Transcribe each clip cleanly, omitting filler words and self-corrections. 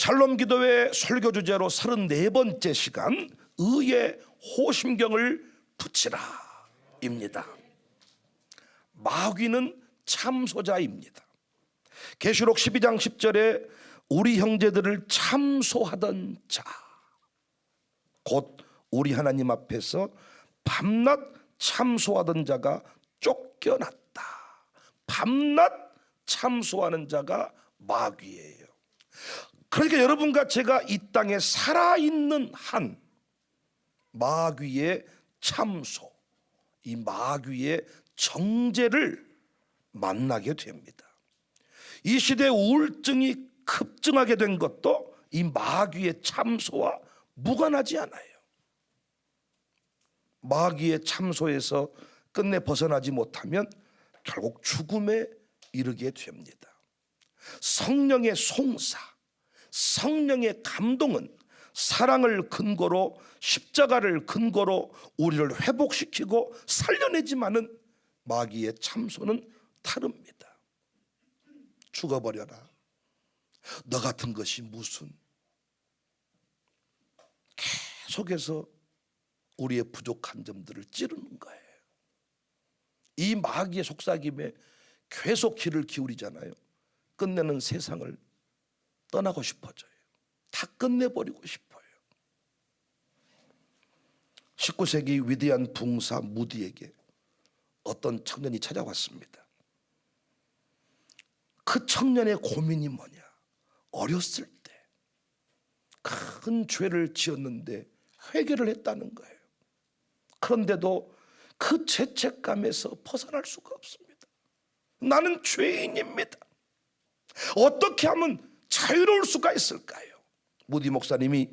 샬롬 기도회 설교 주제로 34번째 시간, 의의 호심경을 붙이라 입니다. 마귀는 참소자입니다. 계시록 12장 10절에 우리 형제들을 참소하던 자, 곧 우리 하나님 앞에서 밤낮 참소하던 자가 쫓겨났다. 밤낮 참소하는 자가 마귀예요. 그러니까 여러분과 제가 이 땅에 살아있는 한 마귀의 참소, 이 마귀의 정죄를 만나게 됩니다. 이 시대에 우울증이 급증하게 된 것도 이 마귀의 참소와 무관하지 않아요. 마귀의 참소에서 끝내 벗어나지 못하면 결국 죽음에 이르게 됩니다. 성령의 송사, 성령의 감동은 사랑을 근거로, 십자가를 근거로 우리를 회복시키고 살려내지만은 마귀의 참소는 다릅니다. 죽어버려라, 너 같은 것이 무슨, 계속해서 우리의 부족한 점들을 찌르는 거예요. 이 마귀의 속삭임에 계속 귀를 기울이잖아요. 끝내는 세상을 떠나고 싶어져요. 다 끝내버리고 싶어요. 19세기 위대한 붕사 무디에게 어떤 청년이 찾아왔습니다. 그 청년의 고민이 뭐냐? 어렸을 때 큰 죄를 지었는데 회개를 했다는 거예요. 그런데도 그 죄책감에서 벗어날 수가 없습니다. 나는 죄인입니다. 어떻게 하면 자유로울 수가 있을까요? 무디 목사님이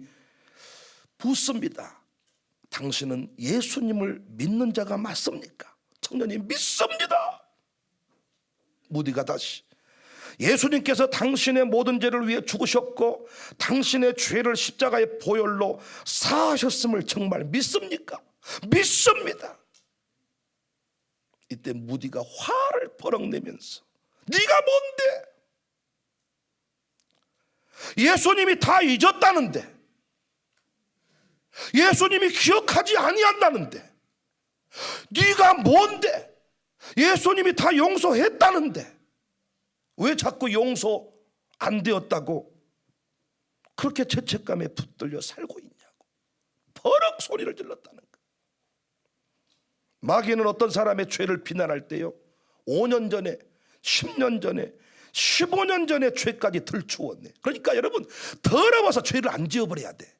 묻습니다. 당신은 예수님을 믿는 자가 맞습니까? 청년이 믿습니다. 무디가 다시, 예수님께서 당신의 모든 죄를 위해 죽으셨고 당신의 죄를 십자가의 보혈로 사하셨음을 정말 믿습니까? 믿습니다. 이때 무디가 화를 버럭 내면서, 네가 뭔데? 예수님이 다 잊었다는데, 예수님이 기억하지 아니한다는데, 네가 뭔데? 예수님이 다 용서했다는데 왜 자꾸 용서 안 되었다고 그렇게 죄책감에 붙들려 살고 있냐고 버럭 소리를 질렀다는 거예요. 마귀는 어떤 사람의 죄를 비난할 때요, 5년 전에, 10년 전에, 15년 전에 죄까지 들추었네. 그러니까 여러분, 더러워서 죄를 안 지어버려야 돼.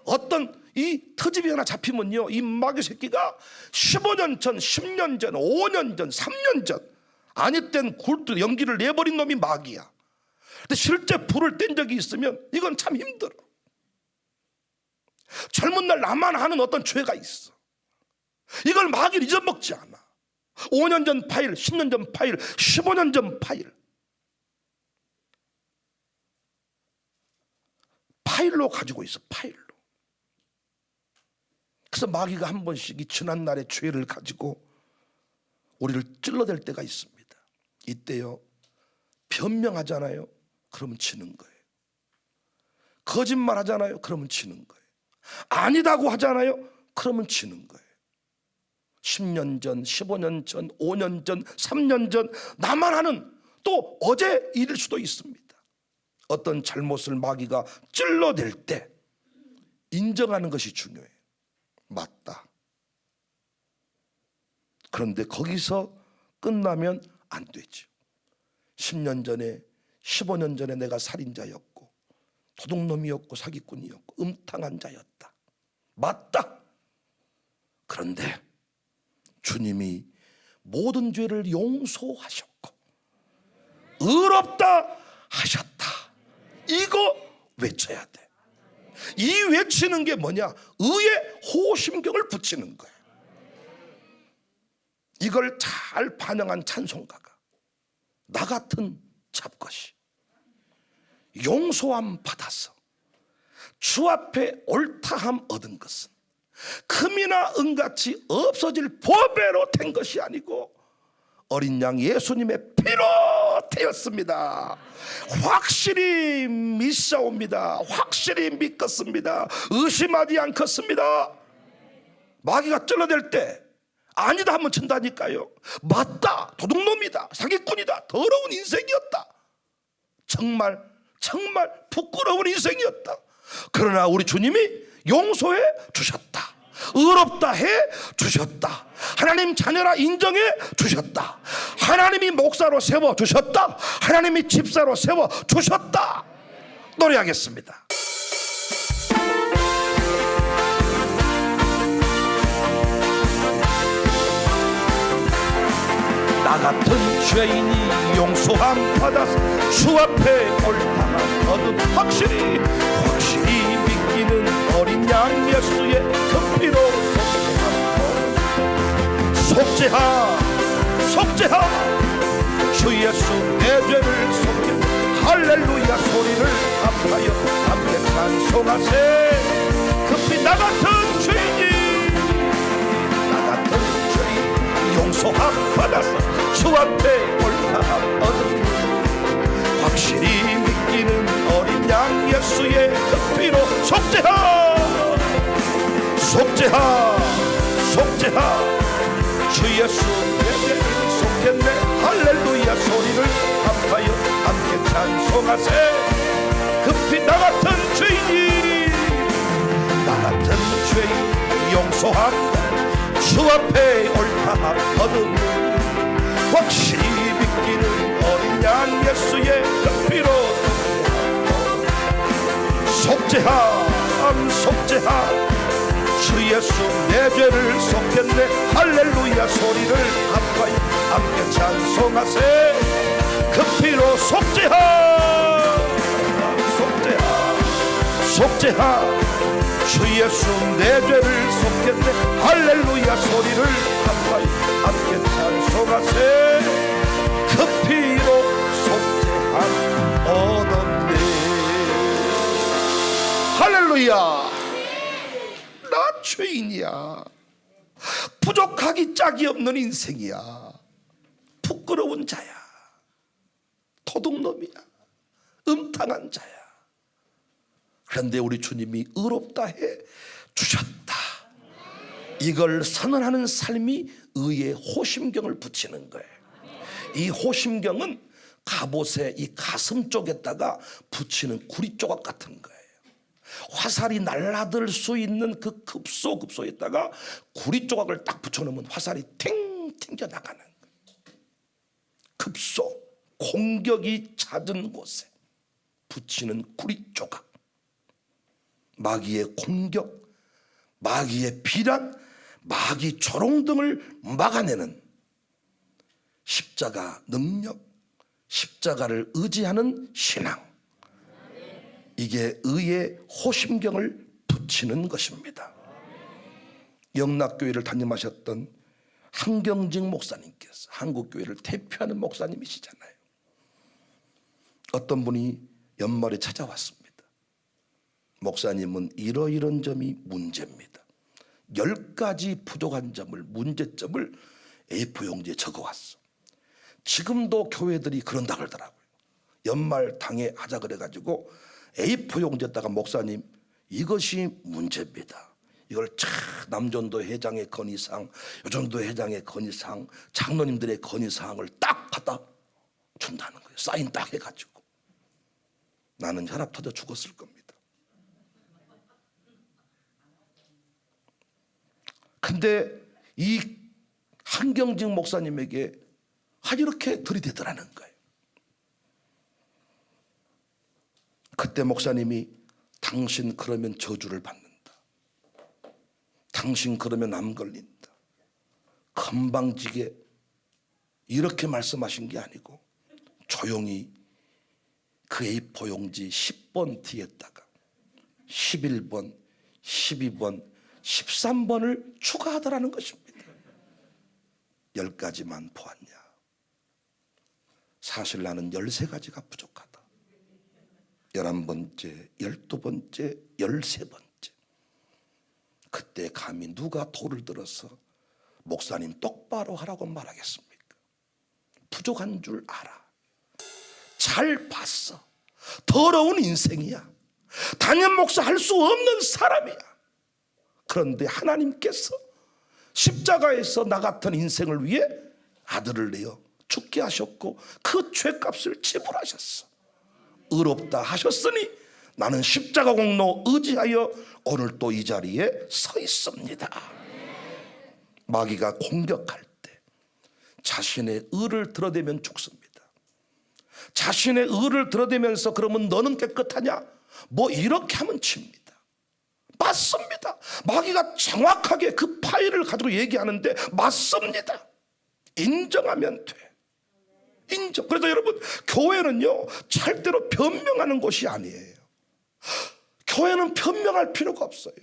어떤 이 터집이 하나 잡히면요, 이 마귀 새끼가 15년 전, 10년 전, 5년 전, 3년 전 아니 땐 굴뚝 연기를 내버린 놈이 마귀야. 근데 실제 불을 뗀 적이 있으면 이건 참 힘들어. 젊은 날 나만 하는 어떤 죄가 있어. 이걸 마귀는 잊어먹지 않아. 5년 전 파일, 10년 전 파일, 15년 전 파일, 파일로 가지고 있어. 파일로. 그래서 마귀가 한 번씩 이 지난 날의 죄를 가지고 우리를 찔러댈 때가 있습니다. 이때요, 변명하잖아요. 그러면 지는 거예요. 거짓말 하잖아요. 그러면 지는 거예요. 아니다고 하잖아요. 그러면 지는 거예요. 10년 전, 15년 전, 5년 전, 3년 전 나만 하는, 또 어제 일일 수도 있습니다. 어떤 잘못을 마귀가 찔러댈 때 인정하는 것이 중요해요. 맞다. 그런데 거기서 끝나면 안 되죠. 10년 전에, 15년 전에 내가 살인자였고 도둑놈이었고 사기꾼이었고 음탕한 자였다. 맞다. 그런데 주님이 모든 죄를 용서하셨고 의롭다 하셨다. 이거 외쳐야 돼. 이 외치는 게 뭐냐? 의의 호심경을 붙이는 거예요. 이걸 잘 반영한 찬송가가, 나 같은 잡것이 용서함 받아서 주 앞에 옳다함 얻은 것은 금이나 은같이 없어질 보배로 된 것이 아니고 어린 양 예수님의 피로 되었습니다. 확실히 믿사옵니다. 확실히 믿겠습니다. 의심하지 않겠습니다. 마귀가 찔러댈 때 아니다 하면 친다니까요. 맞다, 도둑놈이다, 사기꾼이다, 더러운 인생이었다, 정말 부끄러운 인생이었다. 그러나 우리 주님이 용서해 주셨다. 의롭다 해 주셨다. 하나님 자녀라 인정해 주셨다. 하나님이 목사로 세워 주셨다. 하나님이 집사로 세워 주셨다. 노래하겠습니다. 나 같은 죄인이 용서함 받아서 주 앞에 옳다함 얻은 확실히 믿기는 어린 양 예수의 그 피로 속죄하 주 예수 내 죄를 속죄 할렐루야 소리를 합하여 함께 찬송하세. 급히 나 같은 죄인이 용서함 받아서 주 앞에 옳다함 얻은 확실히 믿기는 어린 양 예수의 그 피로 속죄하 주 예수 내 죄를 속겠네. 할렐루야 소리를 합하여 함께 찬송하세. 급히 나 같은 죄인이 용서함 주 앞에 옳다함 얻음 확실히 믿기는 어린 양 예수의 그 피로 속죄하 주 예수 내 죄를 속겠네. 할렐루야 소리를 합하여 함께 찬송하세. 그 피로 속죄하 주 예수 내 죄를 속겠네. 할렐루야 소리를 합하여 함께 찬송하세. 그 피로 속죄함 얻었네. 할렐루야. 나 죄인이야. 부족하기 짝이 없는 인생이야. 부끄러운 자야. 도둑놈이야. 음탕한 자야. 그런데 우리 주님이 의롭다 해 주셨다. 이걸 선언하는 삶이 의의 호심경을 붙이는 거예요. 이 호심경은 갑옷의 이 가슴 쪽에다가 붙이는 구리조각 같은 거예요. 화살이 날아들 수 있는 그 급소에다가 구리조각을 딱 붙여놓으면 화살이 탱 튕겨 나가는 거예요. 급소, 공격이 잦은 곳에 붙이는 구리조각. 마귀의 공격, 마귀의 비난, 마귀 조롱 등을 막아내는 십자가 능력, 십자가를 의지하는 신앙, 이게 의의 호심경을 붙이는 것입니다. 영락교회를 담임하셨던 한경직 목사님께서 한국교회를 대표하는 목사님이시잖아요. 어떤 분이 연말에 찾아왔습니다. 목사님은 이러이런 점이 문제입니다. 10가지 부족한 점을, 문제점을 A4 용지에 적어왔어. 지금도 교회들이 그런다 그러더라고요. 연말 당에 하자 그래가지고 A4 용지에다가 목사님 이것이 문제입니다. 이걸 남전도 회장의 건의사항, 요전도 회장의 건의사항, 장로님들의 건의사항을 딱 갖다 준다는 거예요. 사인 딱 해가지고. 나는 혈압 터져 죽었을 겁니다. 근데 이 한경직 목사님에게 이렇게 들이대더라는 거예요. 그때 목사님이 당신 그러면 저주를 받는다. 당신 그러면 암 걸린다. 건방지게 이렇게 말씀하신 게 아니고 조용히 그 A4 용지 10번 뒤에다가 11번, 12번, 13번을 추가하더라는 것입니다. 10가지만 보았냐? 사실 나는 13가지가 부족하다. 11번째, 12번째, 13번째. 그때 감히 누가 돌을 들어서 목사님 똑바로 하라고 말하겠습니까? 부족한 줄 알아. 잘 봤어. 더러운 인생이야. 단임 목사 할 수 없는 사람이야. 그런데 하나님께서 십자가에서 나 같은 인생을 위해 아들을 내어 죽게 하셨고 그 죄값을 지불하셨어. 의롭다 하셨으니 나는 십자가 공로 의지하여 오늘 또 이 자리에 서 있습니다. 마귀가 공격할 때 자신의 의를 드러내면 죽습니다. 자신의 의를 드러내면서 그러면 너는 깨끗하냐? 뭐 이렇게 하면 칩니다. 맞습니다. 마귀가 정확하게 그 파일을 가지고 얘기하는데 맞습니다. 인정하면 돼. 인정. 그래서 여러분, 교회는요 절대로 변명하는 곳이 아니에요. 교회는 변명할 필요가 없어요.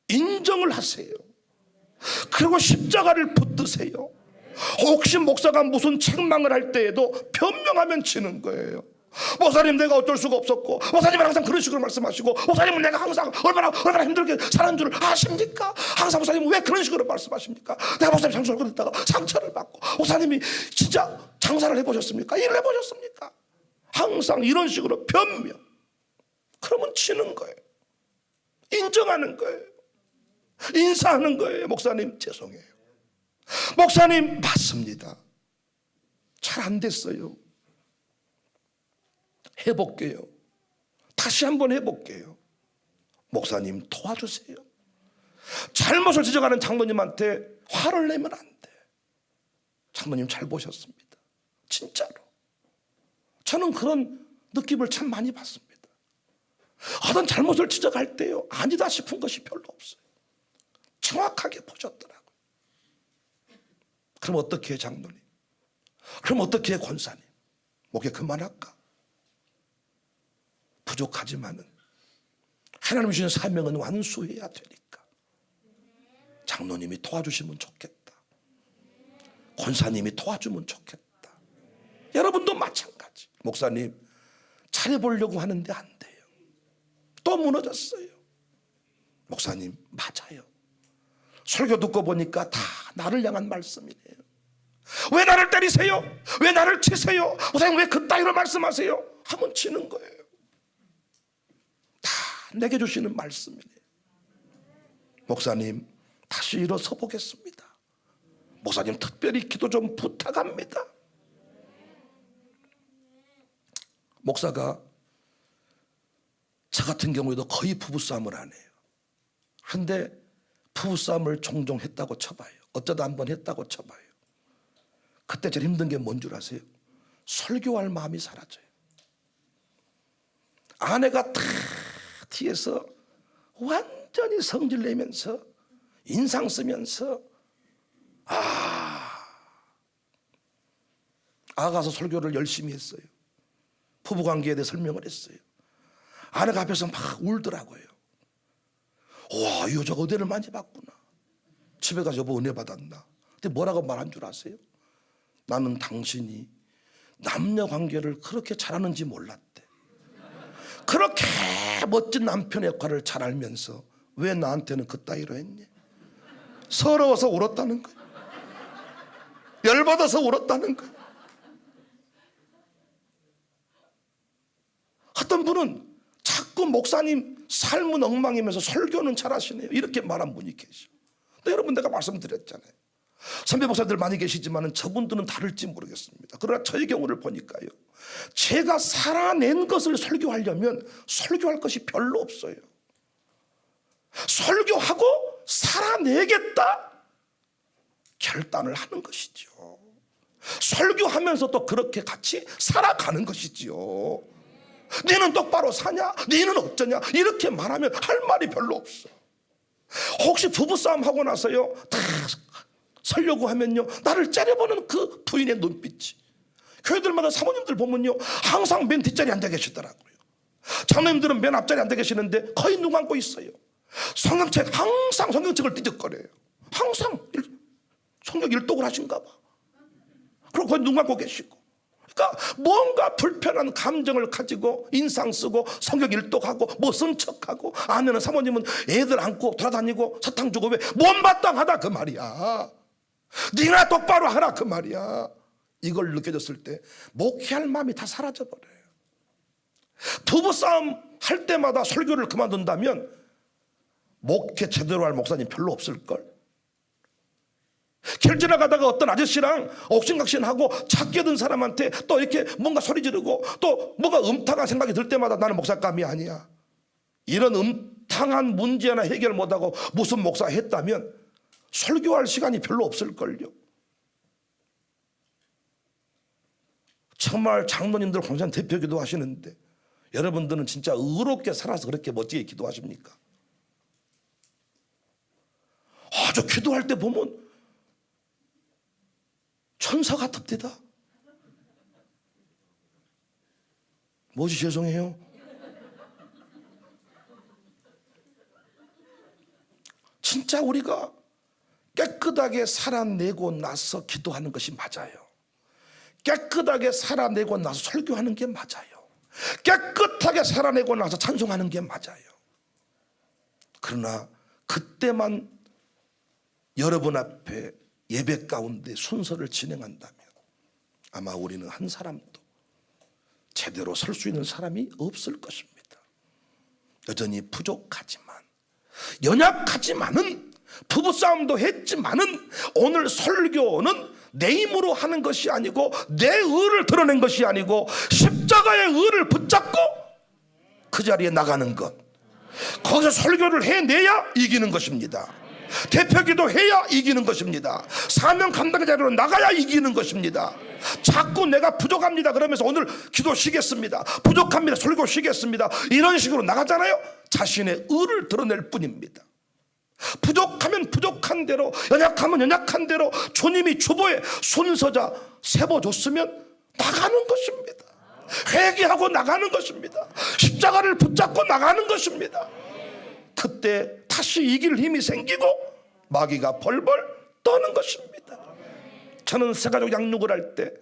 인정을 하세요. 그리고 십자가를 붙드세요. 혹시 목사가 무슨 책망을 할 때에도 변명하면 지는 거예요. 목사님 내가 어쩔 수가 없었고, 목사님은 항상 그런 식으로 말씀하시고, 목사님은 내가 항상 얼마나 힘들게 사는 줄 아십니까? 항상 목사님은 왜 그런 식으로 말씀하십니까? 내가 목사님 장소를 끊었다가 상처를 받고, 목사님이 진짜 장사를 해보셨습니까? 일을 해보셨습니까? 항상 이런 식으로 변명. 그러면 지는 거예요. 인정하는 거예요. 인사하는 거예요. 목사님 죄송해요. 목사님 맞습니다. 잘 안 됐어요. 해볼게요. 다시 한번 해볼게요. 목사님 도와주세요. 잘못을 지적하는 장로님한테 화를 내면 안 돼. 장로님 잘 보셨습니다. 진짜로. 저는 그런 느낌을 참 많이 받습니다. 어떤 잘못을 지적할 때요 아니다 싶은 것이 별로 없어요. 정확하게 보셨더라고요. 그럼 어떻게 해 장로님? 그럼 어떻게 해 권사님? 목에 그만할까? 부족하지만은 하나님 주신 사명은 완수해야 되니까 장로님이 도와주시면 좋겠다. 권사님이 도와주면 좋겠다. 여러분도 마찬가지. 목사님 잘해보려고 하는데 안 돼요. 또 무너졌어요. 목사님 맞아요. 설교 듣고 보니까 다 나를 향한 말씀이네요. 왜 나를 때리세요? 왜 나를 치세요? 목사님 왜 그따위로 말씀하세요? 하면 치는 거예요. 다 내게 주시는 말씀이네요. 목사님 다시 일어서 보겠습니다. 목사님 특별히 기도 좀 부탁합니다. 목사가 저 같은 경우에도 거의 부부싸움을 안 해요. 그런데 부부싸움을 종종 했다고 쳐봐요. 어쩌다 한번 했다고 쳐봐요. 그때 제일 힘든 게 뭔 줄 아세요? 설교할 마음이 사라져요. 아내가 다 뒤에서 완전히 성질 내면서 인상 쓰면서 아가서 설교를 열심히 했어요. 부부관계에 대해 설명을 했어요. 아내가 앞에서 막 울더라고요. 와, 이 여자가 은혜를 많이 받구나. 집에 가서 여보 은혜 받았나? 근데 뭐라고 말한 줄 아세요? 나는 당신이 남녀 관계를 그렇게 잘하는지 몰랐대. 그렇게 멋진 남편 역할을 잘 알면서 왜 나한테는 그따위로 했니? 서러워서 울었다는 거야. 열받아서 울었다는 거야. 어떤 분은 자꾸 목사님 삶은 엉망이면서 설교는 잘하시네요. 이렇게 말한 분이 계셔. 근데 여러분 내가 말씀드렸잖아요. 선배 목사들 많이 계시지만 저분들은 다를지 모르겠습니다. 그러나 저의 경우를 보니까요, 제가 살아낸 것을 설교하려면 설교할 것이 별로 없어요. 설교하고 살아내겠다 결단을 하는 것이죠. 설교하면서 또 그렇게 같이 살아가는 것이지요. 너는 똑바로 사냐? 너는 어쩌냐? 이렇게 말하면 할 말이 별로 없어. 혹시 부부싸움 하고 나서요 다 살려고 하면요 나를 째려보는 그 부인의 눈빛이, 교회들마다 사모님들 보면요 항상 맨 뒷자리에 앉아 계시더라고요. 장로님들은 맨 앞자리에 앉아 계시는데 거의 눈 감고 있어요. 성경책 항상 성경책을 뒤적거려요. 항상 성경 일독을 하신가 봐. 그리고 거의 눈 감고 계시고, 그러니까 뭔가 불편한 감정을 가지고 인상 쓰고 성경 일독하고 뭐 쓴 척하고, 아내는 사모님은 애들 안고 돌아다니고 사탕 주고 왜 못마땅하다 그 말이야. 네가 똑바로 하라 그 말이야. 이걸 느껴졌을 때 목회할 마음이 다 사라져버려요. 부부싸움 할 때마다 설교를 그만둔다면 목회 제대로 할 목사님 별로 없을걸. 길 지나가다가 어떤 아저씨랑 옥신각신하고 작게 든 사람한테 또 이렇게 뭔가 소리 지르고 또 뭔가 음탕한 생각이 들 때마다 나는 목사감이 아니야. 이런 음탕한 문제 하나 해결 못하고 무슨 목사 했다면 설교할 시간이 별로 없을걸요. 정말 장로님들 공산 대표 기도하시는데 여러분들은 진짜 의롭게 살아서 그렇게 멋지게 기도하십니까? 저 기도할 때 보면 천사 같읍니다. 뭐지 죄송해요. 진짜 우리가 깨끗하게 살아내고 나서 기도하는 것이 맞아요. 깨끗하게 살아내고 나서 설교하는 게 맞아요. 깨끗하게 살아내고 나서 찬송하는 게 맞아요. 그러나 그때만 여러분 앞에 예배 가운데 순서를 진행한다면 아마 우리는 한 사람도 제대로 설 수 있는 사람이 없을 것입니다. 여전히 부족하지만 연약하지만은 부부싸움도 했지만은 오늘 설교는 내 힘으로 하는 것이 아니고 내 의를 드러낸 것이 아니고 십자가의 의를 붙잡고 그 자리에 나가는 것, 거기서 설교를 해내야 이기는 것입니다. 대표기도 해야 이기는 것입니다. 사명 감당의 자리로 나가야 이기는 것입니다. 자꾸 내가 부족합니다 그러면서 오늘 기도 쉬겠습니다, 부족합니다 설교 쉬겠습니다 이런 식으로 나가잖아요. 자신의 의를 드러낼 뿐입니다. 부족하면 부족한 대로, 연약하면 연약한 대로 주님이 주보에 순서자 세워줬으면 나가는 것입니다. 회개하고 나가는 것입니다. 십자가를 붙잡고 나가는 것입니다. 그때 다시 이길 힘이 생기고 마귀가 벌벌 떠는 것입니다. 저는 새가족 양육을 할 때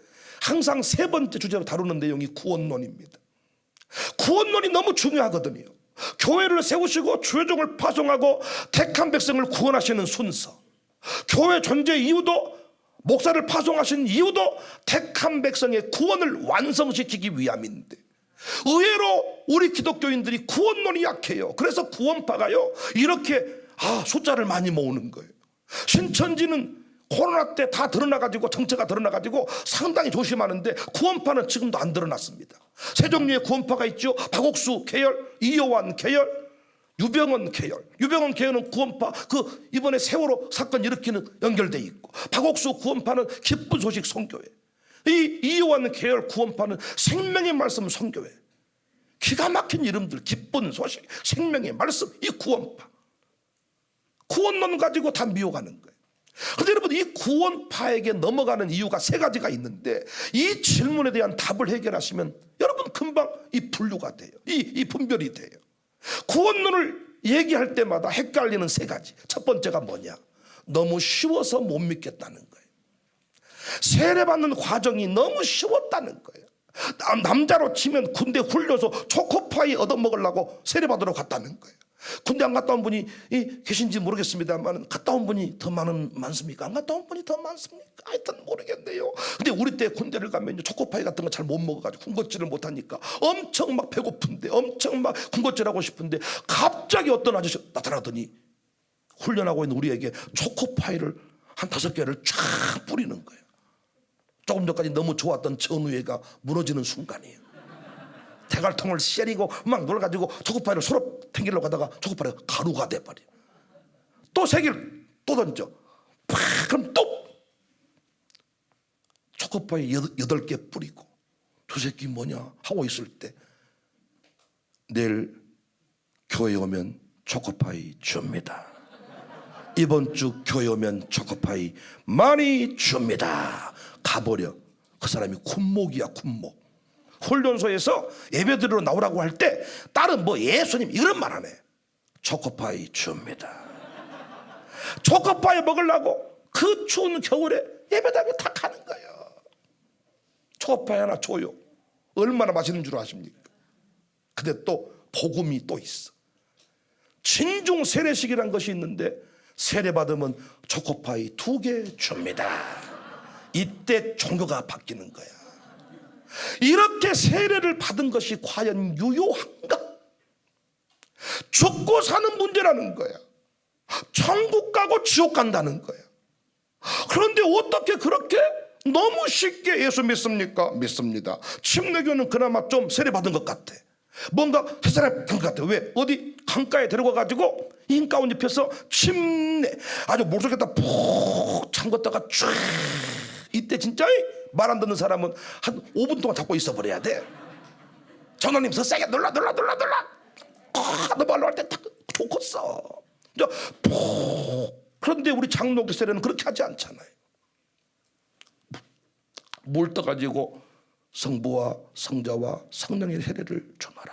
항상 세 번째 주제로 다루는 내용이 구원론입니다. 구원론이 너무 중요하거든요. 교회를 세우시고 주회종을 파송하고 택한 백성을 구원하시는 순서, 교회 존재 이유도, 목사를 파송하신 이유도 택한 백성의 구원을 완성시키기 위함인데 의외로 우리 기독교인들이 구원론이 약해요. 그래서 구원파가요 이렇게 숫자를 많이 모으는 거예요. 신천지는 코로나 때 다 드러나가지고 정체가 드러나가지고 상당히 조심하는데 구원파는 지금도 안 드러났습니다. 세 종류의 구원파가 있죠. 박옥수 계열, 이요한 계열, 유병원 계열. 유병원 계열은 구원파, 그 이번에 세월호 사건 일으키는 연결돼 있고, 박옥수 구원파는 기쁜 소식 선교회, 이 이요한 계열 구원파는 생명의 말씀 선교회. 기가 막힌 이름들, 기쁜 소식, 생명의 말씀, 이 구원파. 구원론 가지고 다 미워가는 거예요. 그런데 여러분, 이 구원파에게 넘어가는 이유가 세 가지가 있는데 이 질문에 대한 답을 해결하시면 여러분 금방 이 분류가 돼요. 이 분별이 돼요. 구원론을 얘기할 때마다 헷갈리는 세 가지. 첫 번째가 뭐냐? 너무 쉬워서 못 믿겠다는 거예요. 세례받는 과정이 너무 쉬웠다는 거예요. 남자로 치면 군대 굴려서 초코파이 얻어먹으려고 세례받으러 갔다는 거예요. 군대 안 갔다 온 분이 계신지 모르겠습니다만 갔다 온 분이 더 많습니까? 안 갔다 온 분이 더 많습니까? 하여튼 모르겠네요. 근데 우리 때 군대를 가면 초코파이 같은 거 잘 못 먹어가지고 군것질을 못하니까 엄청 막 배고픈데, 엄청 막 군것질하고 싶은데 갑자기 어떤 아저씨 나타나더니 훈련하고 있는 우리에게 초코파이를 한 5개를 쫙 뿌리는 거예요. 조금 전까지 너무 좋았던 전우회가 무너지는 순간이에요. 대갈통을 쉐리고 막 놀아가지고 초코파이를 서로 탱기려고 하다가 초코파이가 가루가 돼버려. 또 3개를 또 던져. 그럼 또 초코파이 8개 뿌리고 저 새끼 뭐냐 하고 있을 때 내일 교회 오면 초코파이 줍니다. 이번 주 교회 오면 초코파이 많이 줍니다. 가버려. 그 사람이 군목이야, 군목. 훈련소에서 예배드리러 나오라고 할 때 딸은 뭐 예수님 이런 말 안 해. 초코파이 줍니다. 초코파이 먹으려고 그 추운 겨울에 예배당에 다 가는 거예요. 초코파이 하나 줘요. 얼마나 맛있는 줄 아십니까? 근데 또 복음이 또 있어. 진중 세례식이란 것이 있는데 세례 받으면 초코파이 2개 줍니다. 이때 종교가 바뀌는 거야. 이렇게 세례를 받은 것이 과연 유효한가? 죽고 사는 문제라는 거야. 천국 가고 지옥 간다는 거야. 그런데 어떻게 그렇게 너무 쉽게 예수 믿습니까? 믿습니다. 침례교는 그나마 좀 세례받은 것 같아. 뭔가 세례 받은 것 같아. 왜? 어디 강가에 데려가가지고 흰 가운 입혀서 침례 아주 목속에다 푹 잠궜다가 쫙. 이때 진짜 말 안 듣는 사람은 한 5분 동안 잡고 있어 버려야 돼. 전원님 더 세게 눌러 너 말로 할 때 딱 좋겠어. 그런데 우리 장로교 세례는 그렇게 하지 않잖아요. 물 떠가지고 성부와 성자와 성령의 세례를 주노라.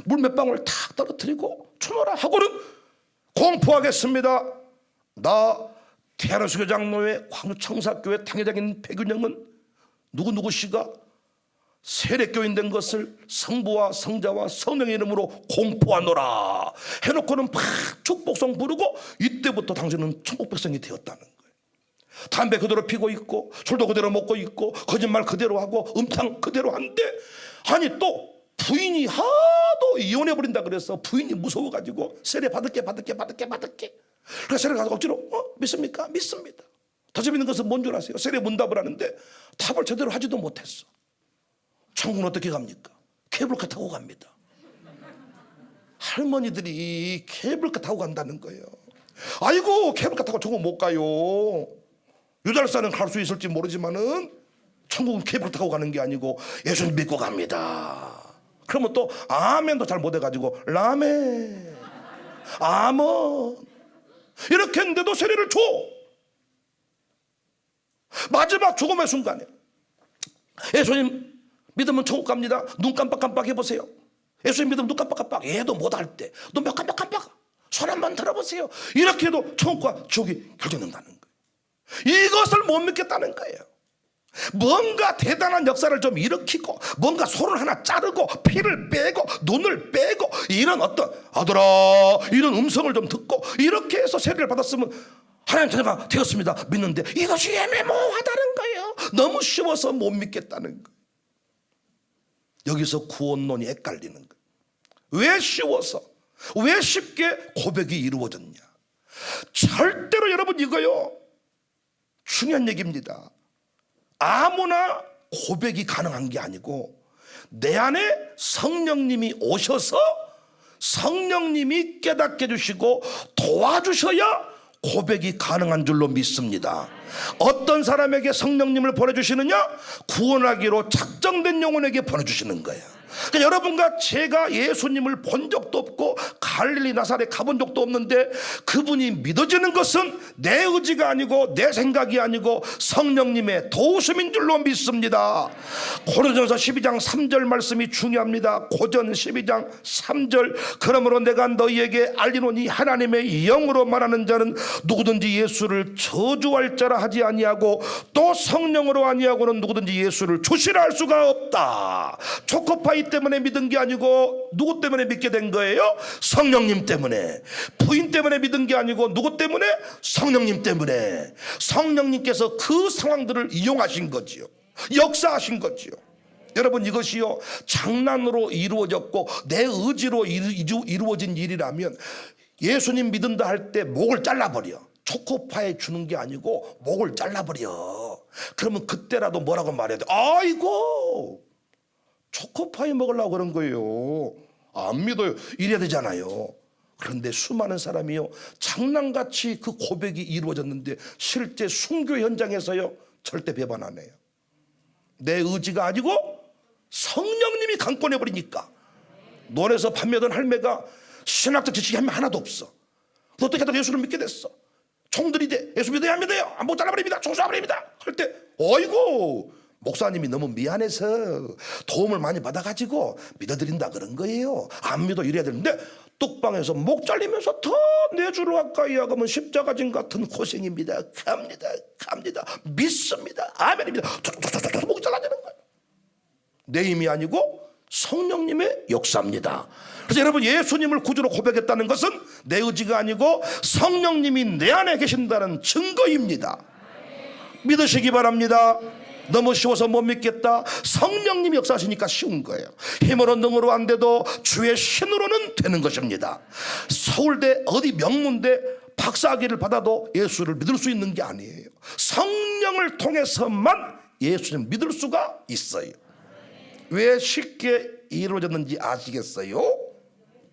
물 몇 방울 탁 떨어뜨리고 주노라 하고는 공포하겠습니다. 나 대한수교 장로회 광주청사교회 당회장인 백윤영은 누구 씨가 세례교인 된 것을 성부와 성자와 성령의 이름으로 공포하노라 해놓고는 막 축복성 부르고 이때부터 당신은 천국 백성이 되었다는 거예요. 담배 그대로 피고 있고 술도 그대로 먹고 있고 거짓말 그대로 하고 음탕 그대로 한데, 아니 또 부인이 하도 이혼해버린다 그래서 부인이 무서워가지고 세례 받을게. 그래서 세례 가서 억지로 믿습니까? 믿습니다. 더 재밌는 것은 뭔 줄 아세요? 세례 문답을 하는데 답을 제대로 하지도 못했어. 천국은 어떻게 갑니까? 케이블카 타고 갑니다. 할머니들이 케이블카 타고 간다는 거예요. 아이고 케이블카 타고 천국 못 가요. 유달산은 갈 수 있을지 모르지만은 천국은 케이블카 타고 가는 게 아니고 예수님 믿고 갑니다. 그러면 또 아멘도 잘 못해가지고 라멘 아멘 이렇게 했는데도 세례를 줘. 마지막 죽음의 순간에 예수님 믿으면 천국 갑니다. 눈 깜빡깜빡 해보세요. 예수님 믿으면 눈 깜빡깜빡. 얘도 못할 때 눈 몇 깜빡깜빡 손 한번 들어보세요. 이렇게 해도 천국과 지옥이 결정된다는 거예요. 이것을 못 믿겠다는 거예요. 뭔가 대단한 역사를 좀 일으키고 뭔가 손을 하나 자르고 피를 빼고 눈을 빼고 이런 어떤 아들아 이런 음성을 좀 듣고 이렇게 해서 세례를 받았으면 하나님 자녀가 되었습니다 믿는데 이것이 애매모호하다는 거예요. 너무 쉬워서 못 믿겠다는 거예요. 여기서 구원론이 헷갈리는 거예요. 왜 쉬워서 왜 쉽게 고백이 이루어졌냐? 절대로 여러분 이거요 중요한 얘기입니다. 아무나 고백이 가능한 게 아니고 내 안에 성령님이 오셔서 성령님이 깨닫게 해주시고 도와주셔야 고백이 가능한 줄로 믿습니다. 어떤 사람에게 성령님을 보내주시느냐? 구원하기로 작정된 영혼에게 보내주시는 거예요. 그러니까 여러분과 제가 예수님을 본 적도 없고 갈릴리 나사렛 가본 적도 없는데 그분이 믿어지는 것은 내 의지가 아니고 내 생각이 아니고 성령님의 도우심인 줄로 믿습니다. 고린도전서 12장 3절 말씀이 중요합니다. 고전 12장 3절 그러므로 내가 너희에게 알리노니 하나님의 영으로 말하는 자는 누구든지 예수를 저주할 자라 하지 아니하고 또 성령으로 아니하고는 누구든지 예수를 주시라 할 수가 없다. 초코파이 때문에 믿은 게 아니고 누구 때문에 믿게 된 거예요? 성령님 때문에. 부인 때문에 믿은 게 아니고 누구 때문에? 성령님 때문에. 성령님께서 그 상황들을 이용하신 거지요. 역사하신 거지요. 여러분 이것이요 장난으로 이루어졌고 내 의지로 이루어진 일이라면 예수님 믿는다 할 때 목을 잘라버려. 초코파에 주는 게 아니고 목을 잘라버려. 그러면 그때라도 뭐라고 말해야 돼? 아이고 초코파이 먹으려고 그런 거예요. 안 믿어요. 이래야 되잖아요. 그런데 수많은 사람이요 장난같이 그 고백이 이루어졌는데 실제 순교 현장에서요 절대 배반 안 해요. 내 의지가 아니고 성령님이 강권해버리니까. 논에서 판매던 할매가 신학적 지식이 하나도 없어. 어떻게 하다가 예수를 믿게 됐어. 총들이 돼. 예수 믿어야 안 믿어요? 안 보고 잘라버립니다. 총수해버립니다. 할 때 어이구 목사님이 너무 미안해서 도움을 많이 받아가지고 믿어드린다 그런 거예요. 안 믿어 이래야 되는데 뚝방에서 목 잘리면서 더 내주로 가까이 하면 십자가진 같은 고생입니다. 갑니다. 믿습니다. 아멘입니다. 목이 잘라지는 거예요. 내 힘이 아니고 성령님의 역사입니다. 그래서 여러분 예수님을 구주로 고백했다는 것은 내 의지가 아니고 성령님이 내 안에 계신다는 증거입니다. 믿으시기 바랍니다. 너무 쉬워서 못 믿겠다. 성령님이 역사하시니까 쉬운 거예요. 힘으로 능으로 안 돼도 주의 신으로는 되는 것입니다. 서울대 어디 명문대 박사학위를 받아도 예수를 믿을 수 있는 게 아니에요. 성령을 통해서만 예수를 믿을 수가 있어요. 왜 쉽게 이루어졌는지 아시겠어요?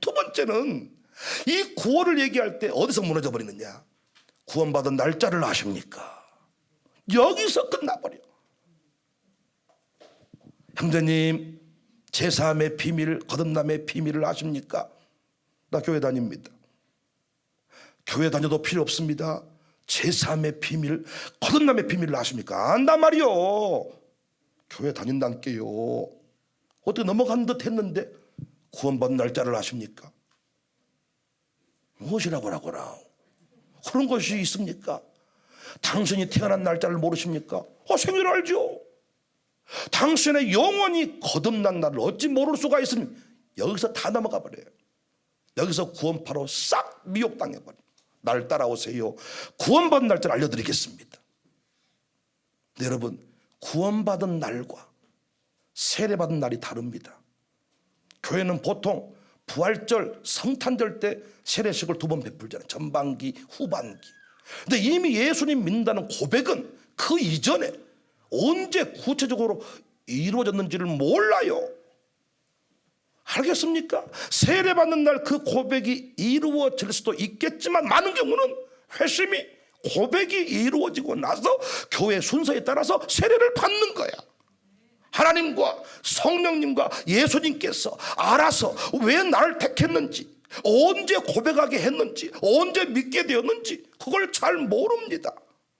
두 번째는 이 구원을 얘기할 때 어디서 무너져 버리느냐? 구원받은 날짜를 아십니까? 여기서 끝나버려. 형제님, 제3의 비밀, 거듭남의 비밀을 아십니까? 나 교회 다닙니다. 교회 다녀도 필요 없습니다. 제3의 비밀, 거듭남의 비밀을 아십니까? 안단 말이요. 교회 다닌다니까요. 어떻게 넘어간 듯 했는데 구원받은 날짜를 아십니까? 무엇이라고 하거라. 그런 것이 있습니까? 당신이 태어난 날짜를 모르십니까? 생일을 알죠. 당신의 영혼이 거듭난 날을 어찌 모를 수가 있습니까? 여기서 다 넘어가 버려요. 여기서 구원파로 싹 미혹당해 버려요. 날 따라오세요. 구원받은 날짜를 알려드리겠습니다. 네, 여러분, 구원받은 날과 세례받은 날이 다릅니다. 교회는 보통 부활절, 성탄절 때 세례식을 2번 베풀잖아요. 전반기, 후반기. 근데 이미 예수님 믿는다는 고백은 그 이전에 언제 구체적으로 이루어졌는지를 몰라요. 알겠습니까? 세례받는 날 그 고백이 이루어질 수도 있겠지만 많은 경우는 회심이 고백이 이루어지고 나서 교회 순서에 따라서 세례를 받는 거야. 하나님과 성령님과 예수님께서 알아서 왜 나를 택했는지, 언제 고백하게 했는지, 언제 믿게 되었는지 그걸 잘 모릅니다.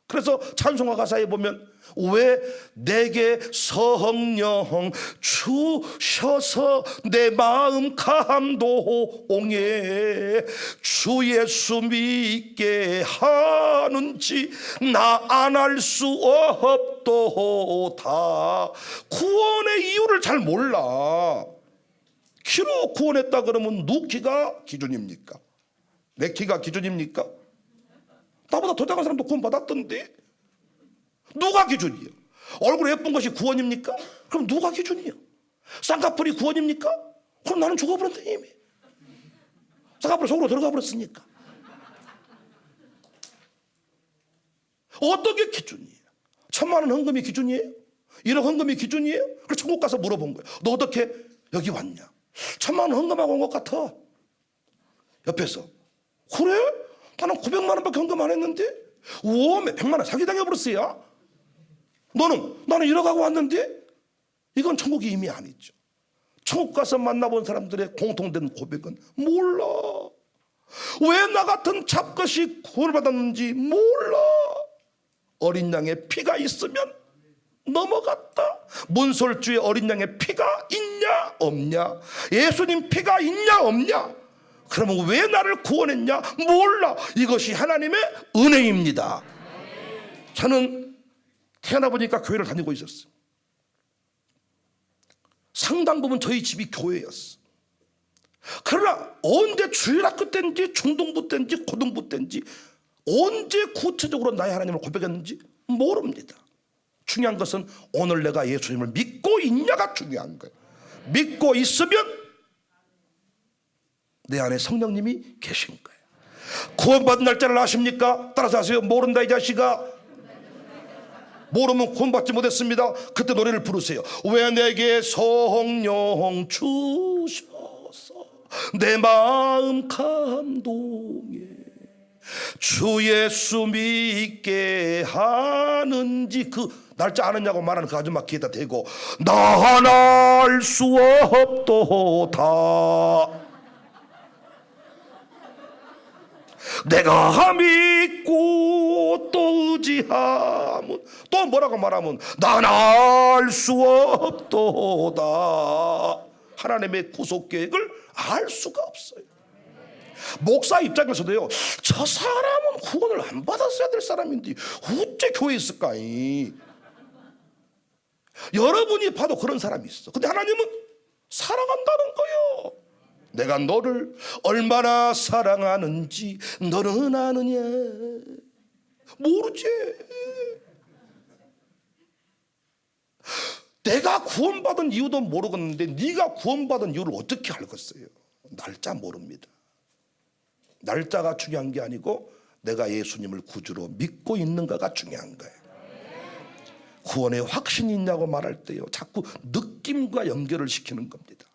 그래서 찬송가 가사에 보면 왜 내게 성령 주셔서 내 마음 감동해 주 예수 믿게 하는지 나 안 할 수 없도다. 구원의 이유를 잘 몰라. 키로 구원했다 그러면 누 키가 기준입니까? 내 키가 기준입니까? 나보다 더 작은 사람도 구원 받았던데 누가 기준이에요? 얼굴 예쁜 것이 구원입니까? 그럼 누가 기준이에요? 쌍꺼풀이 구원입니까? 그럼 나는 죽어버렸네. 이미 쌍꺼풀 속으로 들어가 버렸으니까. 어떤 게 기준이에요? 1,000만 원 헌금이 기준이에요? 1억 헌금이 기준이에요? 그래서 천국 가서 물어본 거예요. 너 어떻게 여기 왔냐? 1,000만 원 헌금하고 온 것 같아. 옆에서 그래? 나는 900만 원밖에 헌금 안 했는데? 오메 100만 원 사기당해버렸어요. 너는? 나는 1억 하고 왔는데? 이건 천국이 이미 아니죠. 천국 가서 만나본 사람들의 공통된 고백은 몰라. 왜 나 같은 잡것이 구원을 받았는지 몰라. 어린 양의 피가 있으면 넘어갔다. 문설주의 어린 양의 피가 있냐 없냐, 예수님 피가 있냐 없냐, 그러면 왜 나를 구원했냐? 몰라. 이것이 하나님의 은혜입니다. 저는 태어나 보니까 교회를 다니고 있었어요. 상당 부분 저희 집이 교회였어. 그러나 언제 주일학교 때인지 중등부 때인지 고등부 때인지 언제 구체적으로 나의 하나님을 고백했는지 모릅니다. 중요한 것은 오늘 내가 예수님을 믿고 있냐가 중요한 거예요. 믿고 있으면 내 안에 성령님이 계신 거예요. 구원받은 날짜를 아십니까? 따라서 하세요. 모른다 이 자식아. 모르면 구원받지 못했습니다. 그때 노래를 부르세요. 왜 내게 성령 주셔서 내 마음 감동해 주 예수 믿게 하는지. 그 날짜 아느냐고 말하는 그 아줌마 귀에다 대고 나 하나 알 수 없도다. 내가 믿고 또 의지하면 또 뭐라고 말하면 난 알 수 없도다. 하나님의 구속 계획을 알 수가 없어요. 목사 입장에서도요, 저 사람은 구원을 안 받았어야 될 사람인데 어째 교회에 있을까? 여러분이 봐도 그런 사람이 있어. 근데 하나님은 사랑한다는 거예요. 내가 너를 얼마나 사랑하는지 너는 아느냐? 모르지. 내가 구원받은 이유도 모르겠는데 네가 구원받은 이유를 어떻게 알겠어요? 날짜 모릅니다. 날짜가 중요한 게 아니고 내가 예수님을 구주로 믿고 있는가가 중요한 거예요. 구원에 확신이 있냐고 말할 때요, 자꾸 느낌과 연결을 시키는 겁니다.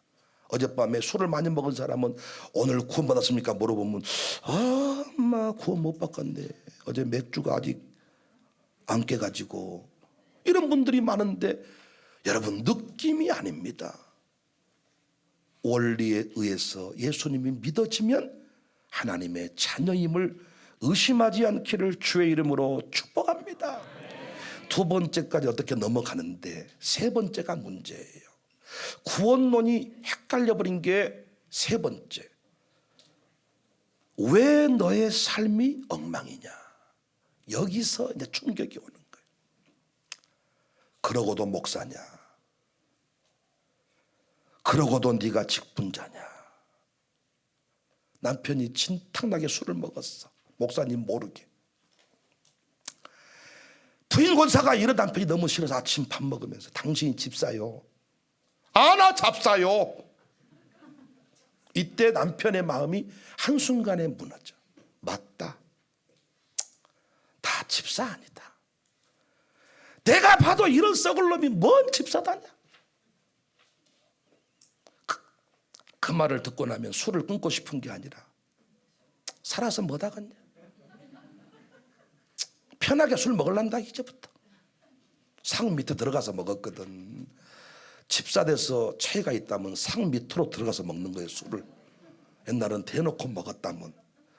어젯밤에 술을 많이 먹은 사람은 오늘 구원 받았습니까? 물어보면 엄마 구원 못 받겠네, 어제 맥주가 아직 안 깨가지고. 이런 분들이 많은데 여러분, 느낌이 아닙니다. 원리에 의해서 예수님이 믿어지면 하나님의 자녀임을 의심하지 않기를 주의 이름으로 축복합니다. 두 번째까지 어떻게 넘어가는데 세 번째가 문제예요. 구원론이 헷갈려 버린 게 세 번째. 왜 너의 삶이 엉망이냐? 여기서 이제 충격이 오는 거예요. 그러고도 목사냐? 그러고도 네가 직분자냐? 남편이 진탕나게 술을 먹었어, 목사님 모르게. 부인 권사가 이런 남편이 너무 싫어서 아침 밥 먹으면서 당신이 집사요? 나 잡사요. 이때 남편의 마음이 한순간에 무너져. 맞다, 다 집사 아니다. 내가 봐도 이런 썩을 놈이 뭔 집사다냐. 그 말을 듣고 나면 술을 끊고 싶은 게 아니라 살아서 뭐다겠냐, 편하게 술 먹을란다. 이제부터 상 밑에 들어가서 먹었거든. 집사 돼서 차이가 있다면 상 밑으로 들어가서 먹는 거예요, 술을. 옛날은 대놓고 먹었다면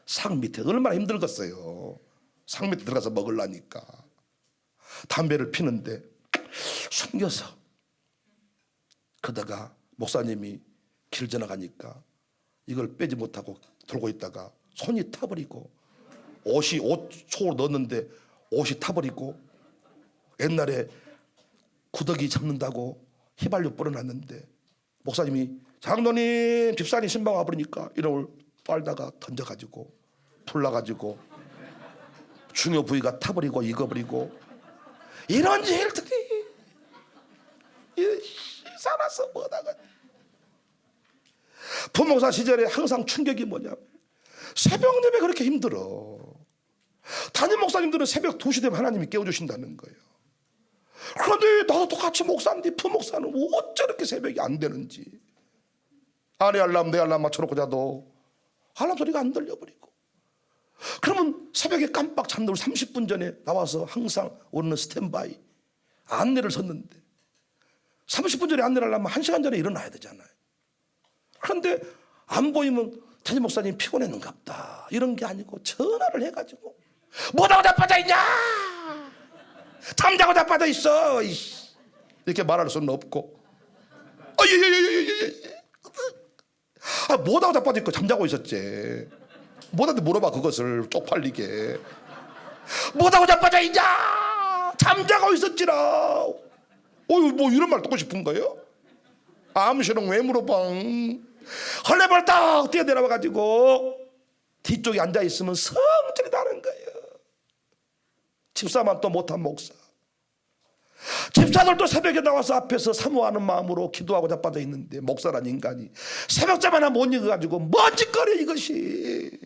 상 밑에 얼마나 힘들겠어요. 상 밑에 들어가서 먹으려니까. 담배를 피는데 숨겨서, 그러다가 목사님이 길 지나가니까 이걸 빼지 못하고 들고 있다가 손이 타버리고, 옷 속으로 넣었는데 옷이 타버리고, 옛날에 구더기 잡는다고 휘발유 뿌려놨는데 목사님이 장로님 집사님 신방 와버리니까 이걸 빨다가 던져가지고 풀나가지고 중요 부위가 타버리고 익어버리고, 이런 일들이 살아서 뭐다가. 부목사 시절에 항상 충격이 뭐냐면 새벽 예배 그렇게 힘들어. 담임 목사님들은 새벽 2시 되면 하나님이 깨워주신다는 거예요. 그런데 나도 똑같이 목사인데 부목사는 어째 이렇게 새벽이 안 되는지. 내 알람 내 알람 맞춰놓고 자도 알람 소리가 안 들려버리고. 그러면 새벽에 깜빡 잠들고 30분 전에 나와서 항상 우리는 스탠바이 안내를 섰는데 30분 전에 안내를 하려면 1시간 전에 일어나야 되잖아요. 그런데 안 보이면 담임 목사님 피곤했는가 보다, 이런 게 아니고 전화를 해가지고 뭐하고 자빠져 있냐, 잠자고 자빠져 있어, 이렇게 말할 수는 없고, 뭐하고 자빠져 있고 잠자고 있었지. 뭐한테 물어봐 그것을 쪽팔리게. 뭐하고 자빠져 있냐, 잠자고 있었지라. 뭐 이런 말 듣고 싶은 거예요? 암시는 왜 물어봐? 헐레벌떡 뛰어내려와가지고 뒤쪽에 앉아있으면 성질이 나는 거예요. 집사만 또 못한 목사. 집사들도 새벽에 나와서 앞에서 사모하는 마음으로 기도하고 자빠져 있는데 목사란 인간이 새벽잠 하나 못 읽어가지고 뭔 짓거려 이것이.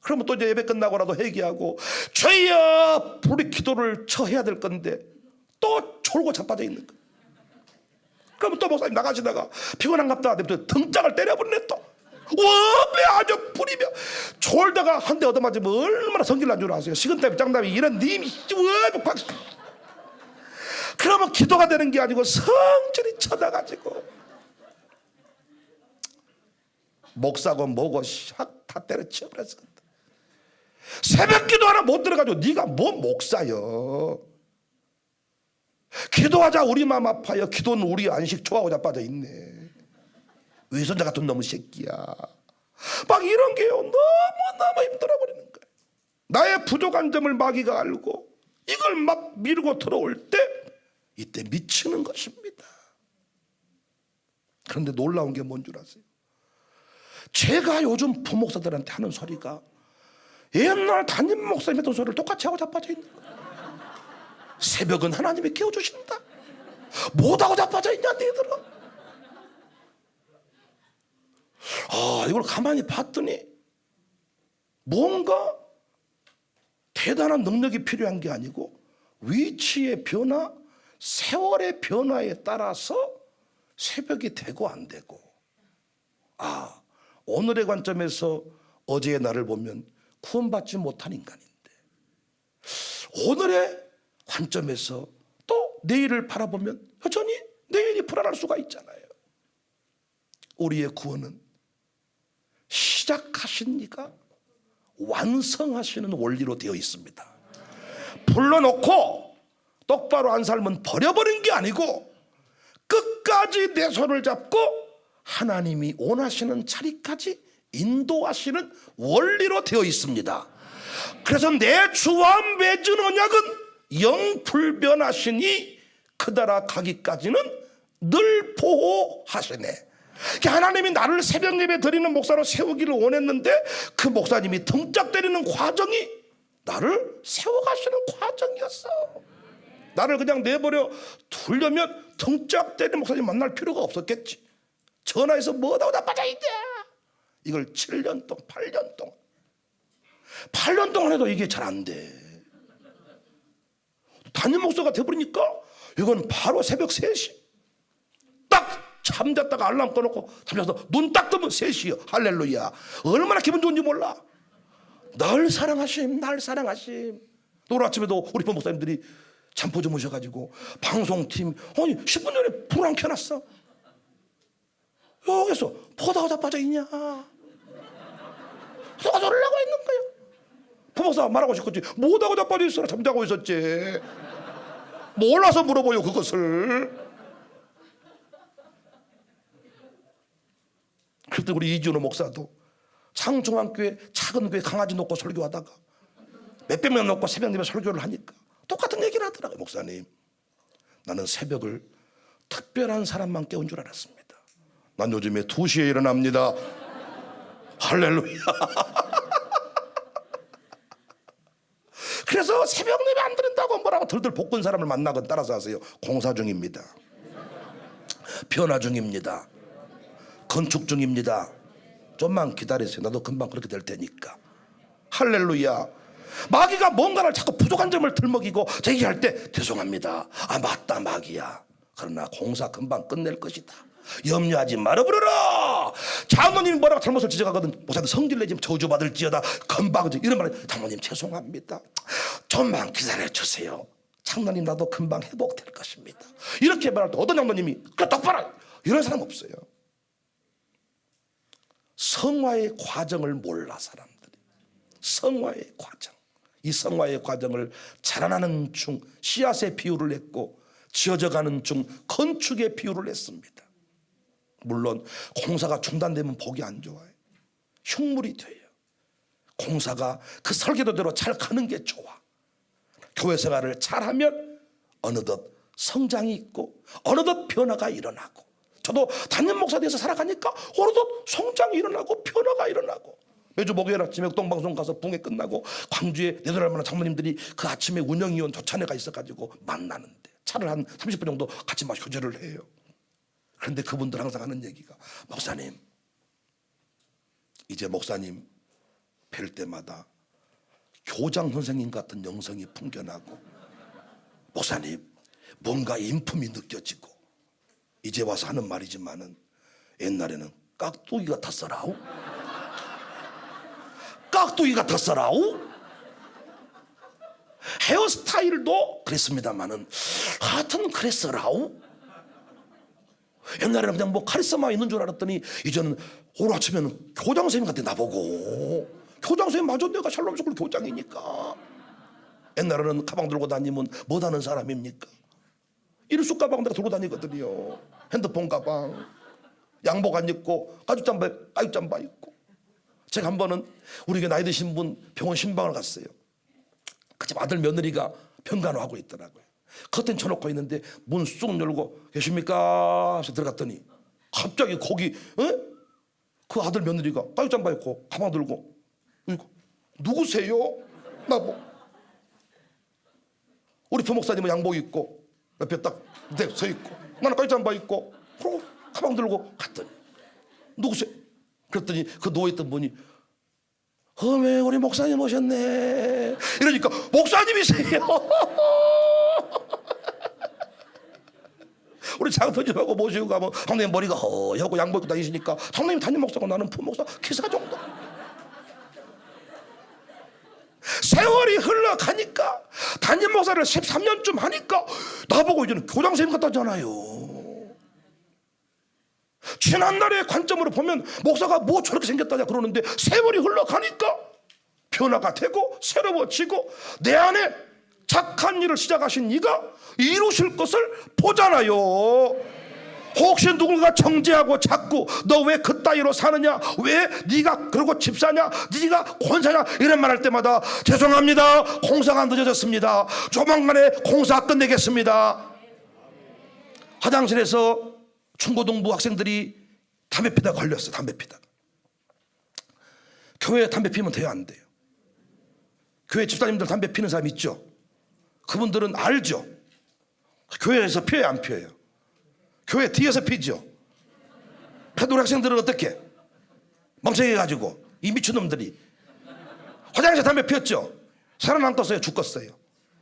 그러면 또 이제 예배 끝나고라도 회개하고 주여 우리 기도를 처해야 될 건데 또 졸고 자빠져 있는 거예요. 그러면 또 목사님 나가시다가 피곤한갑다 등짝을 때려버리네. 또 왜 아주 뿌리며 졸다가 한 대 얻어맞으면 얼마나 성질 난 줄 아세요? 식은땀이 짱땀이 이런 님이 그러면 기도가 되는 게 아니고 성질이 쳐나가지고 목사고 뭐고 다 때려치워버렸어. 새벽 기도 하나 못 들어가지고 네가 뭐 목사여. 기도하자 우리 마음 아파요. 기도는 우리 안식 좋아하고 자빠져 있네. 위선자 같은 놈의 새끼야. 막 이런 게요, 너무너무 힘들어버리는 거예요. 나의 부족한 점을 마귀가 알고 이걸 막 밀고 들어올 때 이때 미치는 것입니다. 그런데 놀라운 게 뭔 줄 아세요? 제가 요즘 부목사들한테 하는 소리가 옛날 담임 목사님 했던 소리를 똑같이 하고 자빠져 있는 거예요. 새벽은 하나님이 깨워주신다. 못하고 자빠져 있냐 너희들아. 이걸 가만히 봤더니 뭔가 대단한 능력이 필요한 게 아니고 위치의 변화, 세월의 변화에 따라서 새벽이 되고 안 되고, 오늘의 관점에서 어제의 나를 보면 구원받지 못한 인간인데, 오늘의 관점에서 또 내일을 바라보면 여전히 내일이 불안할 수가 있잖아요. 우리의 구원은 시작하신 이가 완성하시는 원리로 되어 있습니다. 불러놓고 똑바로 안 살면 버려버린 게 아니고 끝까지 내 손을 잡고 하나님이 원하시는 자리까지 인도하시는 원리로 되어 있습니다. 그래서 내 주와 맺은 언약은 영불변하시니 그달아 가기까지는 늘 보호하시네. 하나님이 나를 새벽 예배 드리는 목사로 세우기를 원했는데 그 목사님이 등짝 때리는 과정이 나를 세워가시는 과정이었어. 나를 그냥 내버려 두려면 등짝 때리는 목사님 만날 필요가 없었겠지. 전화해서 뭐하다고 나빠져 있냐. 이걸 7년 동안 8년 동안 해도 이게 잘 안 돼. 담임 목사가 돼버리니까 이건 바로 새벽 3시 딱 잠잤다가 알람 꺼놓고 잠자서 눈 딱 뜨면 3시요. 할렐루야. 얼마나 기분 좋은지 몰라. 날 사랑하심, 날 사랑하심. 또 오늘 아침에도 우리 목사님들이 잠포 좀 오셔가지고 방송팀 10분 전에 불 안 켜놨어. 여기서 보다가 자빠져 있냐. 누가 소리를 내고 있는 거야. 부목사 말하고 싶겠지. 뭐다가 자빠져 있어라. 잠자고 있었지. 몰라서 물어보요 그것을. 그때 우리 이준호 목사도 상중앙교회 작은 교회 강아지 놓고 설교하다가 몇백 명 놓고 새벽 예배 설교를 하니까 똑같은 얘기를 하더라고요. 목사님, 나는 새벽을 특별한 사람만 깨운 줄 알았습니다. 난 요즘에 2시에 일어납니다. 할렐루야. 그래서 새벽 예배 안 드린다고 뭐라고 들들 볶은 사람을 만나건 따라서 하세요. 공사 중입니다. 변화 중입니다. 건축 중입니다. 좀만 기다리세요. 나도 금방 그렇게 될 테니까. 할렐루야. 마귀가 뭔가를 자꾸 부족한 점을 들먹이고 제기할 때 죄송합니다. 맞다 마귀야. 그러나 공사 금방 끝낼 것이다. 염려하지 말아버려라. 장로님이 뭐라고 잘못을 지적하거든. 목사님 성질내지면 저주받을지어다. 금방 이런 말에 장로님 죄송합니다. 좀만 기다려주세요. 장로님 나도 금방 회복될 것입니다. 이렇게 말할 때 어떤 장로님이 그래 똑바로 이런 사람 없어요. 성화의 과정을 몰라 사람들이. 성화의 과정. 이 성화의 과정을 자라나는 중 씨앗의 비유를 했고 지어져가는 중 건축의 비유를 했습니다. 물론 공사가 중단되면 복이 안 좋아요. 흉물이 돼요. 공사가 그 설계도대로 잘 가는 게 좋아. 교회 생활을 잘하면 어느덧 성장이 있고 어느덧 변화가 일어나고, 저도 담임 목사 돼서 살아가니까 어느덧 성장이 일어나고 변화가 일어나고, 매주 목요일 아침에 동방송 가서 붕괴 끝나고 광주에 내도날 만한 장모님들이 그 아침에 운영위원 조찬회가 있어가지고 만나는데 차를 한 30분 정도 같이 막 교제를 해요. 그런데 그분들 항상 하는 얘기가, 목사님 이제 목사님 뵐 때마다 교장 선생님 같은 영성이 풍겨나고, 목사님 뭔가 인품이 느껴지고, 이제 와서 하는 말이지만은 옛날에는 깍두기 같았어라우. 깍두기 같았어라우. 헤어스타일도 그랬습니다만은 하여튼 그랬어라우. 옛날에는 그냥 뭐 카리스마 있는 줄 알았더니 이제는 오늘 아침에는 교장 선생님 같아 나보고. 교장 선생님 마저 내가 샬롬스쿨 교장이니까. 옛날에는 가방 들고 다니면 뭐하는 사람입니까? 일수 가방 내가 들고 다니거든요. 핸드폰 가방, 양복 안 입고 가죽 잠바 입고. 제가 한 번은 우리 나이 드신 분 병원 신방을 갔어요. 그 집 아들 며느리가 병간호하고 있더라고요. 커튼 쳐놓고 있는데 문 쑥 열고 계십니까? 해서 들어갔더니 갑자기 거기 그 아들 며느리가 가죽 잠바 입고 가방 들고, 누구세요? 나보. 우리 부목사님은 양복 입고 옆에 딱 서 있고 나는 까지 잠바 입고 그러고 가방 들고 갔더니 누구세요? 그랬더니 그 누워있던 분이 어메 우리 목사님 오셨네 이러니까 목사님이세요. 우리 장터집하고 모시고 가면 장로님 머리가 허하고 양복 입고 다니시니까 장로님 담임 목사고 나는 부목사 기사 정도. 세월이 흘러가니까 담임 목사를 13년쯤 하니까 나보고 이제는 교장선생님 같다잖아요. 지난날의 관점으로 보면 목사가 뭐 저렇게 생겼다냐 그러는데 세월이 흘러가니까 변화가 되고 새로워지고 내 안에 착한 일을 시작하신 이가 이루실 것을 보잖아요. 혹시 누군가 정죄하고 자꾸 너 왜 그따위로 사느냐, 왜 네가 그러고 집사냐, 네가 권사냐 이런 말 할 때마다 죄송합니다, 공사가 늦어졌습니다, 조만간에 공사 끝내겠습니다. 화장실에서 중고등부 학생들이 담배 피다 걸렸어. 담배 피다. 교회에 담배 피면 돼요, 안 돼요? 교회 집사님들 담배 피는 사람 있죠? 그분들은 알죠? 교회에서 피해요, 안 피해요? 교회 뒤에서 피죠. 패도리 학생들은 어떻게? 멍청해 가지고 이 미친놈들이 화장실에서 담배 피웠죠. 살아남겠어요, 죽겠어요?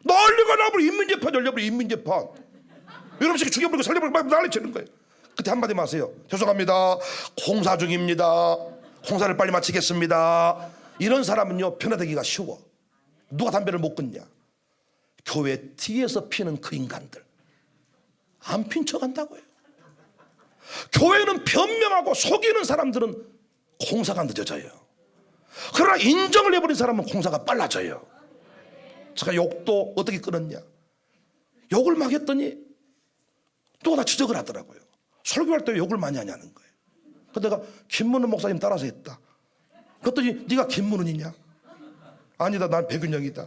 널리가 나버려. 인민재판 열려버려. 인민재판. 여러분씩 죽여버리고 살려버리고 막 난리치는 거예요. 그때 한마디 하세요. 죄송합니다, 공사 중입니다, 공사를 빨리 마치겠습니다. 이런 사람은요 변화되기가 쉬워. 누가 담배를 못 끊냐? 교회 뒤에서 피는 그 인간들 안 핀 척 한다고요. 교회는 변명하고 속이는 사람들은 공사가 늦어져요. 그러나 인정을 해버린 사람은 공사가 빨라져요. 제가 욕도 어떻게 끊었냐? 욕을 막 했더니 또 나 지적을 하더라고요. 설교할 때 욕을 많이 하냐는 거예요. 그래서 내가 김문은 목사님 따라서 했다. 그랬더니 네가 김문은이냐? 아니다, 난 백윤영이다.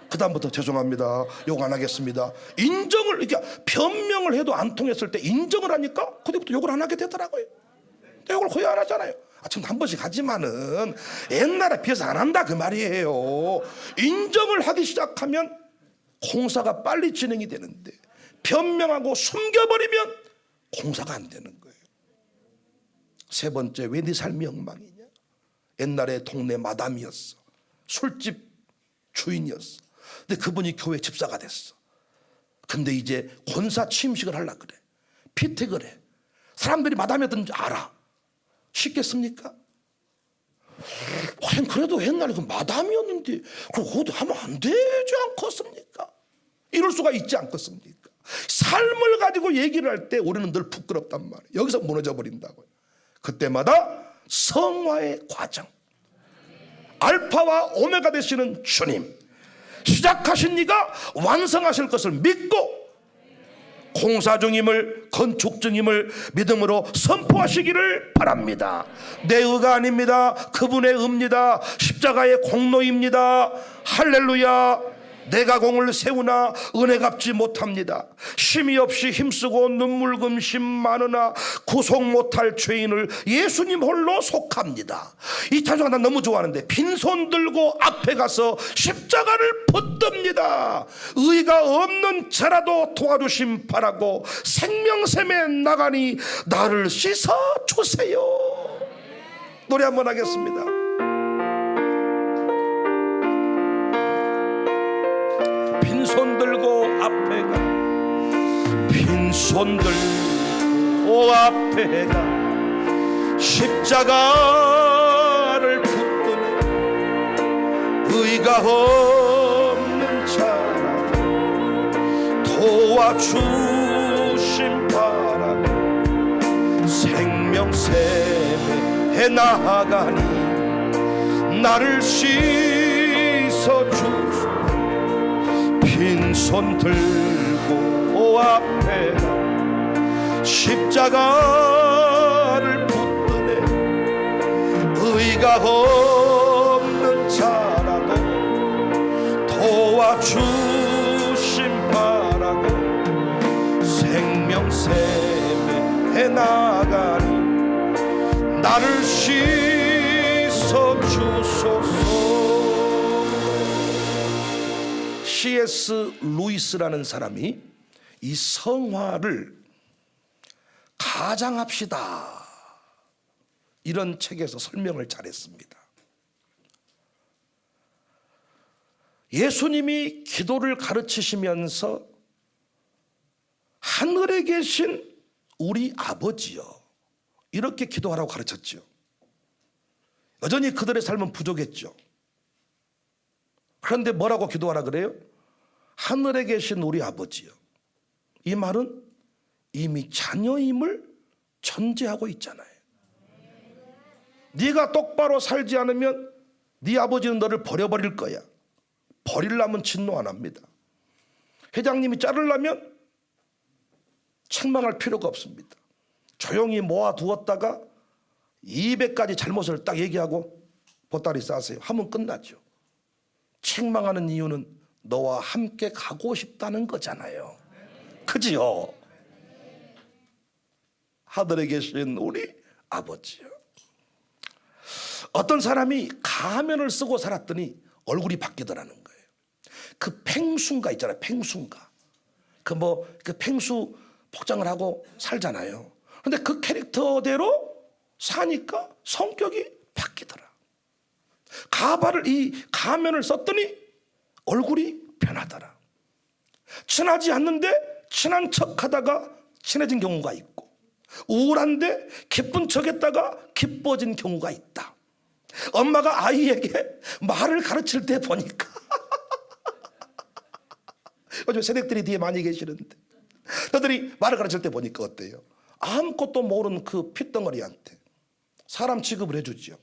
그 다음부터 죄송합니다, 욕 안 하겠습니다. 인정을, 이렇게 변명을 해도 안 통했을 때 인정을 하니까 그때부터 욕을 안 하게 되더라고요. 욕을 거의 안 하잖아요. 지금 한 번씩 하지만은 옛날에 비해서 안 한다 그 말이에요. 인정을 하기 시작하면 공사가 빨리 진행이 되는데 변명하고 숨겨버리면 공사가 안 되는 거예요. 세 번째, 왜 네 삶이 엉망이냐? 옛날에 동네 마담이었어. 술집 주인이었어. 근데 그분이 교회 집사가 됐어. 근데 이제 권사 취임식을 하려고 그래. 피택을 해. 사람들이 마담이었던 줄 알아. 쉽겠습니까? 과연 그래도 옛날에 그 마담이었는데 그거 하면 안 되지 않겠습니까? 이럴 수가 있지 않겠습니까? 삶을 가지고 얘기를 할 때 우리는 늘 부끄럽단 말이에요. 여기서 무너져 버린다고요. 그때마다 성화의 과정, 알파와 오메가 되시는 주님, 시작하신 이가 완성하실 것을 믿고 공사 중임을, 건축 중임을 믿음으로 선포하시기를 바랍니다. 내 의가 아닙니다. 그분의 의입니다. 십자가의 공로입니다. 할렐루야. 내가 공을 세우나 은혜 갚지 못합니다. 쉼이 없이 힘쓰고 눈물 금심 많으나 구속 못할 죄인을 예수님 홀로 속합니다. 이 찬송가 난 너무 좋아하는데, 빈손 들고 앞에 가서 십자가를 붙듭니다. 의가 없는 자라도 도와주심 바라고 생명샘에 나가니 나를 씻어 주세요. 노래 한번 하겠습니다. 빈손 들고 앞에 가, 빈손 들고 앞에 가, 십자가를 붙드네. 의가 없는 자라 도와주심 바라고 생명샘에 나아가니 나를 씻어주소. 빈손 들고 앞에 가, 십자가를 붙드네. 의가 없는 자라도 도와주심 바라고 생명샘에 나가니 나를 씻어 주소서. C.S. 루이스라는 사람이 이 성화를 가장합시다, 이런 책에서 설명을 잘했습니다. 예수님이 기도를 가르치시면서 하늘에 계신 우리 아버지여, 이렇게 기도하라고 가르쳤죠. 여전히 그들의 삶은 부족했죠. 그런데 뭐라고 기도하라 그래요? 하늘에 계신 우리 아버지여. 이 말은 이미 자녀임을 전제하고 있잖아요. 네가 똑바로 살지 않으면 네 아버지는 너를 버려버릴 거야. 버리려면 진노 안 합니다. 회장님이 자르려면 책망할 필요가 없습니다. 조용히 모아두었다가 200가지 잘못을 딱 얘기하고 보따리 싸세요 하면 끝나죠. 책망하는 이유는 너와 함께 가고 싶다는 거잖아요. 그지요? 하늘에 계신 우리 아버지요. 어떤 사람이 가면을 쓰고 살았더니 얼굴이 바뀌더라는 거예요. 그 팽수인가 있잖아요. 팽수인가. 그 팽수 복장을 하고 살잖아요. 근데 그 캐릭터대로 사니까 성격이 바뀌더라. 이 가면을 썼더니 얼굴이 변하더라. 친하지 않는데 친한 척 하다가 친해진 경우가 있고, 우울한데 기쁜 척 했다가 기뻐진 경우가 있다. 엄마가 아이에게 말을 가르칠 때 보니까 요즘 새댁들이 뒤에 많이 계시는데, 너들이 말을 가르칠 때 보니까 어때요? 아무것도 모르는 그 핏덩어리한테 사람 취급을 해주죠.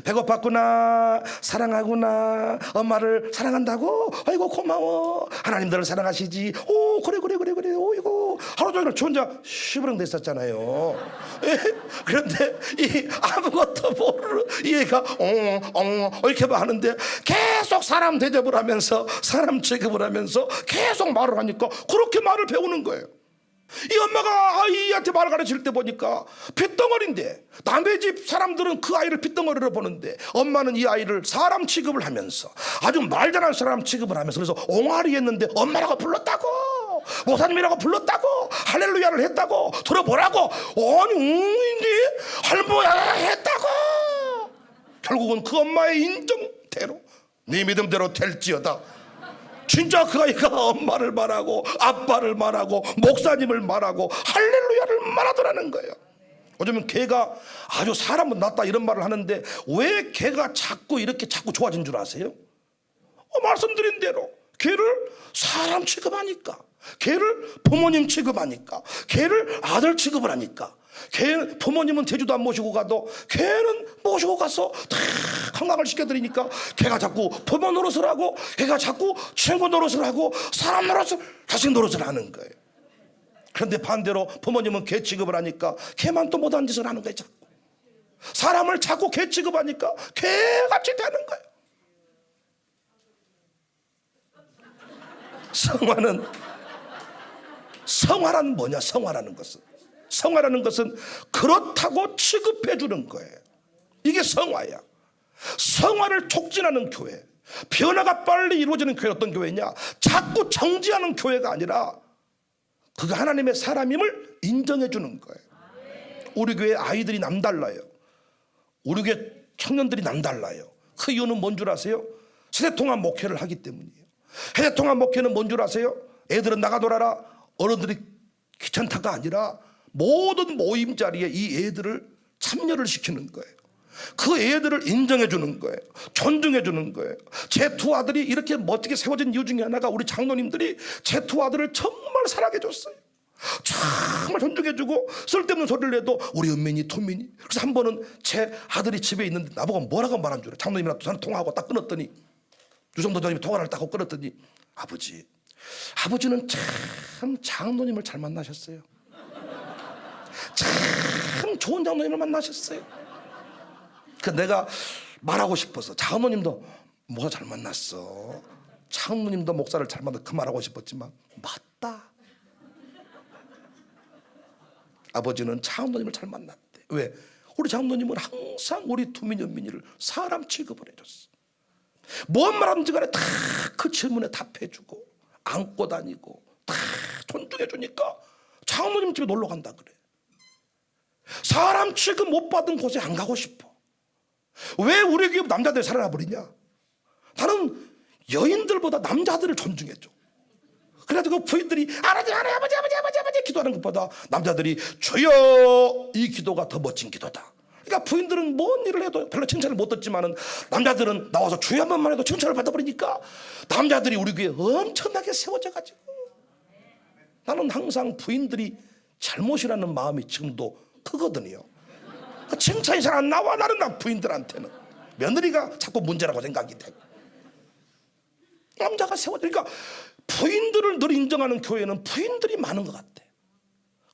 배고팠구나, 사랑하구나, 엄마를 사랑한다고, 아이고 고마워, 하나님 너를 사랑하시지, 오 그래 오이고, 하루 종일 저 혼자 시부렁 됐었잖아요. 그런데 이 아무것도 모르는 이 애가 이렇게 하는데 계속 사람 대접을 하면서 사람 취급을 하면서 계속 말을 하니까 그렇게 말을 배우는 거예요. 이 엄마가 아이한테 말 가르칠 때 보니까 핏덩어리인데, 남의 집 사람들은 그 아이를 핏덩어리로 보는데 엄마는 이 아이를 사람 취급을 하면서 아주 말 잘하는 사람 취급을 하면서, 그래서 옹알이 했는데 엄마라고 불렀다고, 목사님이라고 불렀다고, 할렐루야를 했다고, 들어보라고, 아니 웅인지 할머야 했다고. 결국은 그 엄마의 인정대로 네 믿음대로 될지어다. 진짜 그 아이가 엄마를 말하고 아빠를 말하고 목사님을 말하고 할렐루야를 말하더라는 거예요. 요즘은 걔가 아주 사람은 낫다 이런 말을 하는데 왜 걔가 자꾸 좋아진 줄 아세요? 말씀드린 대로 걔를 사람 취급하니까, 걔를 부모님 취급하니까, 걔를 아들 취급을 하니까. 걔 부모님은 제주도 안 모시고 가도 걔는 모시고 가서 다 관광을 시켜드리니까 걔가 자꾸 부모 노릇을 하고, 걔가 자꾸 친구 노릇을 하고, 사람 노릇을, 자식 노릇을 하는 거예요. 그런데 반대로 부모님은 걔 취급을 하니까 걔만 또 못한 짓을 하는 거예요. 자꾸 사람을 자꾸 걔 취급하니까 걔같이 되는 거예요. 성화는 뭐냐? 성화라는 것은 그렇다고 취급해 주는 거예요. 이게 성화야. 성화를 촉진하는 교회, 변화가 빨리 이루어지는 교회, 어떤 교회냐? 자꾸 정지하는 교회가 아니라 그가 하나님의 사람임을 인정해 주는 거예요. 우리 교회 아이들이 남달라요. 우리 교회 청년들이 남달라요. 그 이유는 뭔 줄 아세요? 세대통합 목회를 하기 때문이에요. 세대통합 목회는 뭔 줄 아세요? 애들은 나가 놀아라, 어른들이 귀찮다가 아니라 모든 모임 자리에 이 애들을 참여를 시키는 거예요. 그 애들을 인정해 주는 거예요. 존중해 주는 거예요. 제 두 아들이 이렇게 멋지게 세워진 이유 중에 하나가 우리 장로님들이 제 두 아들을 정말 사랑해 줬어요. 정말 존중해 주고, 쓸데없는 소리를 해도 우리 은민이 토민이. 그래서 한 번은 제 아들이 집에 있는데 나보고 뭐라고 말한 줄 알아요. 장로님이랑 통화하고 딱 끊었더니, 유성도 장로님이 통화를 딱 하고 끊었더니, 아버지는 참 장로님을 잘 만나셨어요. 참 좋은 장로님을 만나셨어요. 그 내가 말하고 싶어서, 장로님도 목사 잘 만났어, 장로님도 목사를 잘 만났어, 그 말하고 싶었지만 맞다. 아버지는 장로님을 잘 만났대. 왜? 우리 장로님은 항상 우리 투민 연민이를 사람 취급을 해줬어. 뭔 말하든지 간에 다 그 질문에 답해주고, 안고 다니고, 다 존중해 주니까 장로님 집에 놀러 간다 그래. 사람 취급 못 받은 곳에 안 가고 싶어. 왜 우리 교회 남자들이 살아나 버리냐? 나는 여인들보다 남자들을 존중해줘. 그래가지고 부인들이 하나님 아버지 기도하는 것보다 남자들이 주여 이 기도가 더 멋진 기도다. 그러니까 부인들은 뭔 일을 해도 별로 칭찬을 못 듣지만은 남자들은 나와서 주여 한 번만 해도 칭찬을 받아버리니까 남자들이 우리 교회에 엄청나게 세워져가지고, 나는 항상 부인들이 잘못이라는 마음이 지금도 크거든요. 그러니까 칭찬이 잘 안 나와. 나는 부인들한테는 며느리가 자꾸 문제라고 생각이 돼. 남자가 세워져. 그러니까 부인들을 늘 인정하는 교회는 부인들이 많은 것 같아.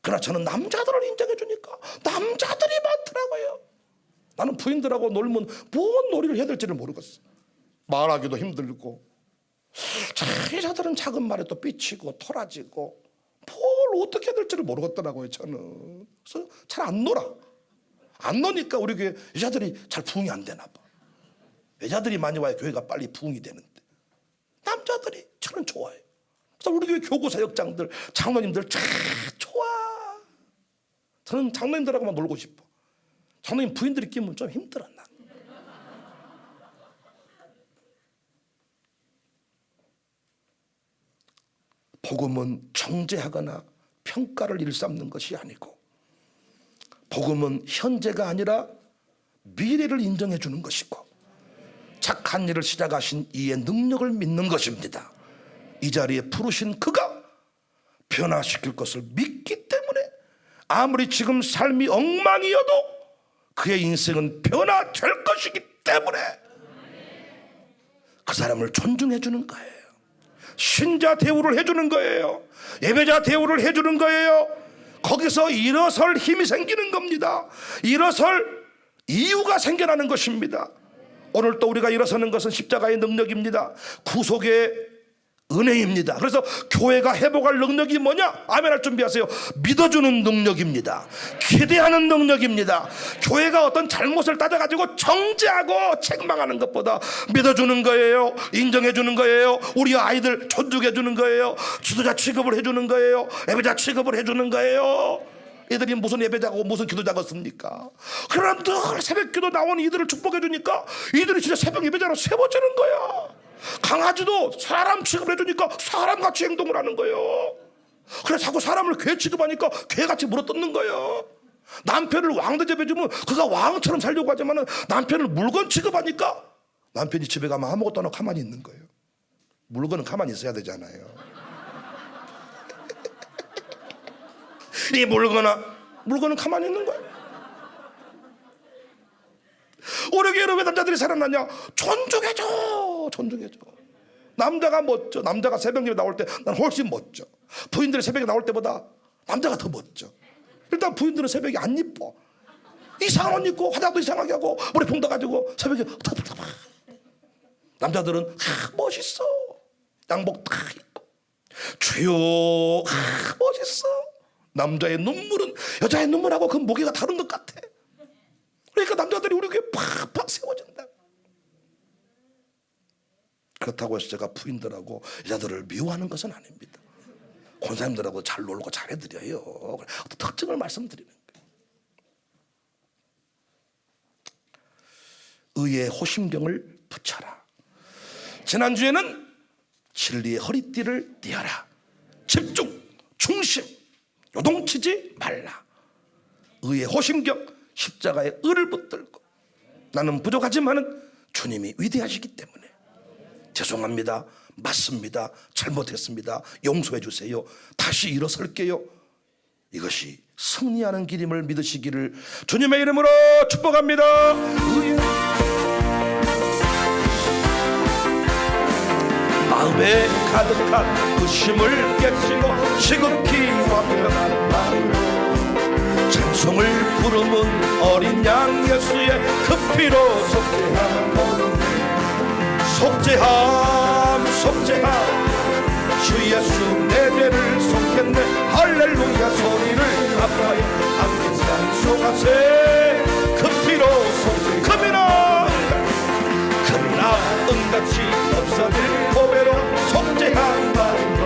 그러나 저는 남자들을 인정해 주니까 남자들이 많더라고요. 나는 부인들하고 놀면 뭔 놀이를 해야 될지를 모르겠어. 말하기도 힘들고, 여자들은 작은 말에 또 삐치고 토라지고 뭘 어떻게 해야 될지를 모르겠더라고요. 저는 그래서 잘 안 놀아. 안 노니까 우리 교회 여자들이 잘 부흥이 안 되나 봐. 여자들이 많이 와야 교회가 빨리 부흥이 되는데 남자들이 저는 좋아해요. 그래서 우리 교회 교구사역장들 장로님들 참 좋아. 저는 장로님들하고만 놀고 싶어. 장로님 부인들이 끼면 좀 힘들어. 난 복음은 정죄하거나 평가를 일삼는 것이 아니고, 복음은 현재가 아니라 미래를 인정해 주는 것이고, 착한 일을 시작하신 이의 능력을 믿는 것입니다. 이 자리에 부르신 그가 변화시킬 것을 믿기 때문에 아무리 지금 삶이 엉망이어도 그의 인생은 변화될 것이기 때문에 그 사람을 존중해 주는 거예요. 신자 대우를 해주는 거예요. 예배자 대우를 해주는 거예요. 거기서 일어설 힘이 생기는 겁니다. 일어설 이유가 생겨나는 것입니다. 오늘 또 우리가 일어서는 것은 십자가의 능력입니다. 구속의 은혜입니다. 그래서 교회가 회복할 능력이 뭐냐? 아멘할 준비하세요. 믿어주는 능력입니다. 기대하는 능력입니다. 교회가 어떤 잘못을 따져가지고 정죄하고 책망하는 것보다 믿어주는 거예요. 인정해주는 거예요. 우리 아이들 존중해주는 거예요. 지도자 취급을 해주는 거예요. 예배자 취급을 해주는 거예요. 애들이 무슨 예배자고 무슨 기도자가 습니까? 그러나 늘 새벽기도 나오는 이들을 축복해주니까 이들이 진짜 새벽 예배자로 세워지는 거야. 강아지도 사람 취급을 해주니까 사람같이 행동을 하는 거예요. 그래서 자꾸 사람을 괴 취급하니까 괴같이 물어뜯는 거예요. 남편을 왕 대접해주면 그가 왕처럼 살려고 하지만 남편을 물건 취급하니까 남편이 집에 가면 아무것도 안 하고 가만히 있는 거예요. 물건은 가만히 있어야 되잖아요. 이 물건은 가만히 있는 거예요. 우리 교회는 왜 남자들이 살아나냐? 존중해줘. 남자가 멋져. 남자가 새벽에 나올 때 난 훨씬 멋져. 부인들이 새벽에 나올 때보다 남자가 더 멋져. 일단 부인들은 새벽에 안 이뻐. 이상한 옷 입고 화장도 이상하게 하고 머리 풍 떠가지고 새벽에 남자들은 멋있어. 양복 딱 입고 주여 멋있어. 남자의 눈물은 여자의 눈물하고 그 무게가 다른 것 같아. 그러니까 남자들이 우리 교회에 팍팍 세워진다. 그렇다고 해서 제가 부인들하고 여자들을 미워하는 것은 아닙니다. 권사님들하고 잘 놀고 잘해드려요. 어떤 특징을 말씀드리는 거예요. 의의 호심경을 붙여라. 지난주에는 진리의 허리띠를 띠어라. 집중, 중심, 요동치지 말라. 의의 호심경, 십자가의 의를 붙들고, 나는 부족하지만은 주님이 위대하시기 때문에 죄송합니다, 맞습니다, 잘못했습니다, 용서해 주세요, 다시 일어설게요. 이것이 승리하는 길임을 믿으시기를 주님의 이름으로 축복합니다. 마음에 가득한 의심을 깨치고 시급히 완벽한 마음으로 찬송을 부르는 어린 양 예수의 그 피로 속죄함 주 예수 내 죄를 속했네. 할렐루야 소리를 아파요 함께 찬송하세. 그 피로 금이나 은같이 없어질 보배로 속죄한 마음으로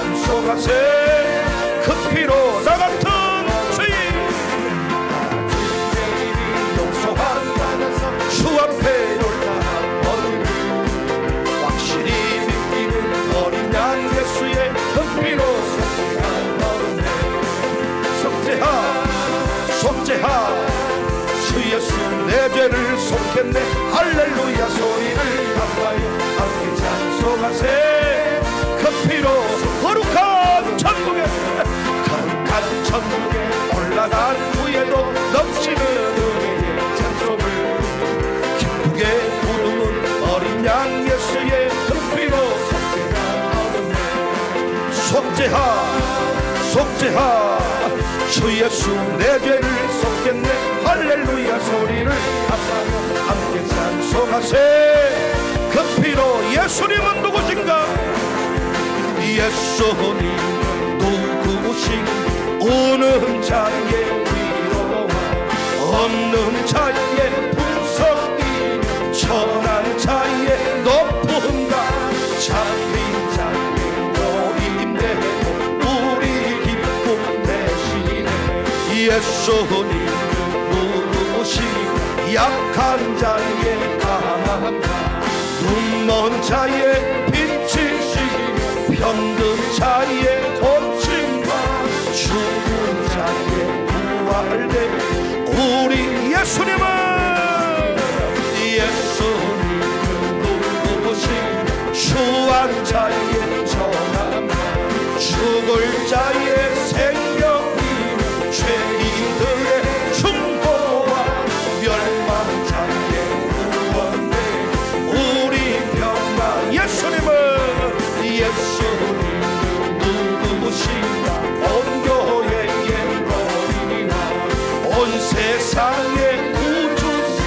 찬송하세 그 피로 나 같은 죄인 주 앞에 확실히 믿기는 어린 양 예수의 그 피로 속죄하 속죄하 주 예수 내 죄를 속했네 할렐루야 소리를 감사하여 함께 찬송하세 그 피로 거룩한 천국에 올라간 후에도 넘치는 은혜의 찬송을 기쁘게 부르는 어린 양 예수의 그 피로 속죄하 속죄하 주 예수 내 죄를 속겠네 할렐루야 소리를 함께 찬송하세 그 피로 예수님은 누구신가 예수님 누구신가 오는 자의 위로와 없는 자의 분석이 천한 자의 높음과 잡힌 자의 노임대로 우리 기쁨 대신에 예수님 누구시고 약한 자의 강함과 눈먼 자의 빛이시고 병든 자의 고침과 죽은 자의 부활된 우리 예수님은 주한 자의 전함 죽을 자의 생명이 죄인들의 중보와 멸망 자의 구원대 우리 평화 예수님은 누구신가 온 교회의 머리와 온 세상의 구주시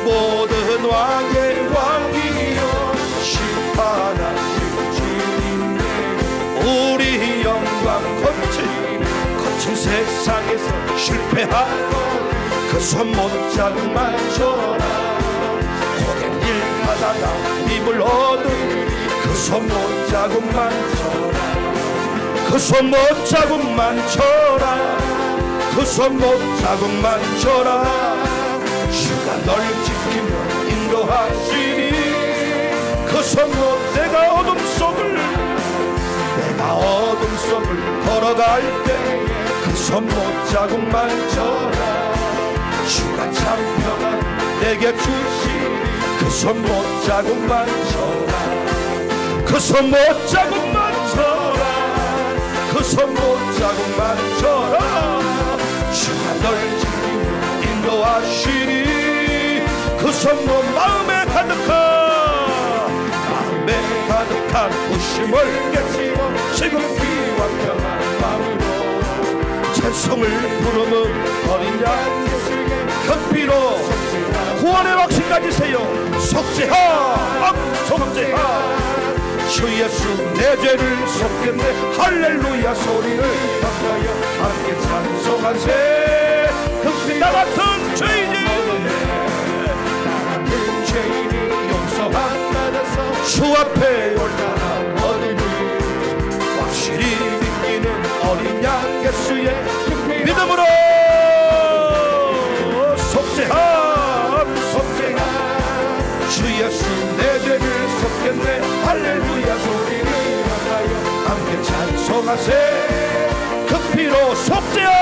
모든 왕의 왕이여 심판하신 주님네 우리 영광 거친 세상에서 실패하고 그 손 못 잡만 줘라 고된 일 하다가 힘을 얻은 그 손 못 잡고만 쳐라 그 손 못 잡고만 쳐라 그 손 못 잡고만 쳐라 주가 널 지키며 인도하시니 그 손 못 내가 어둠 속을 걸어갈 때 그 손 못 잡고만 쳐라 주가 참 평안 내게 주시니 그 손 못 잡고만 쳐라 그 손 못 잡고만 쳐라 그 손 못 잡고만 쳐라 주가 널 지키며 인도하시니 그 손 못 마음에 가득한 부심을 깨치워 지금 귀와 평안 마음으로 찬송을 부르는 어린 양 예수의 그 피로 구원의 확신 가지세요 속죄하 속죄하 주 예수 내 죄를 속겠네 할렐루야 소리를 감사하여 함께 찬송하세 그 피 나 같은 죄인이 용서받아서 주 앞에 올라간 어린이 확실히 믿기는 어린 양 예수의 믿음으로 속죄하 주 예수 내 죄를 속겠네 할렐루야 소리를 하여 함께 찬송하세 그 피로 속죄하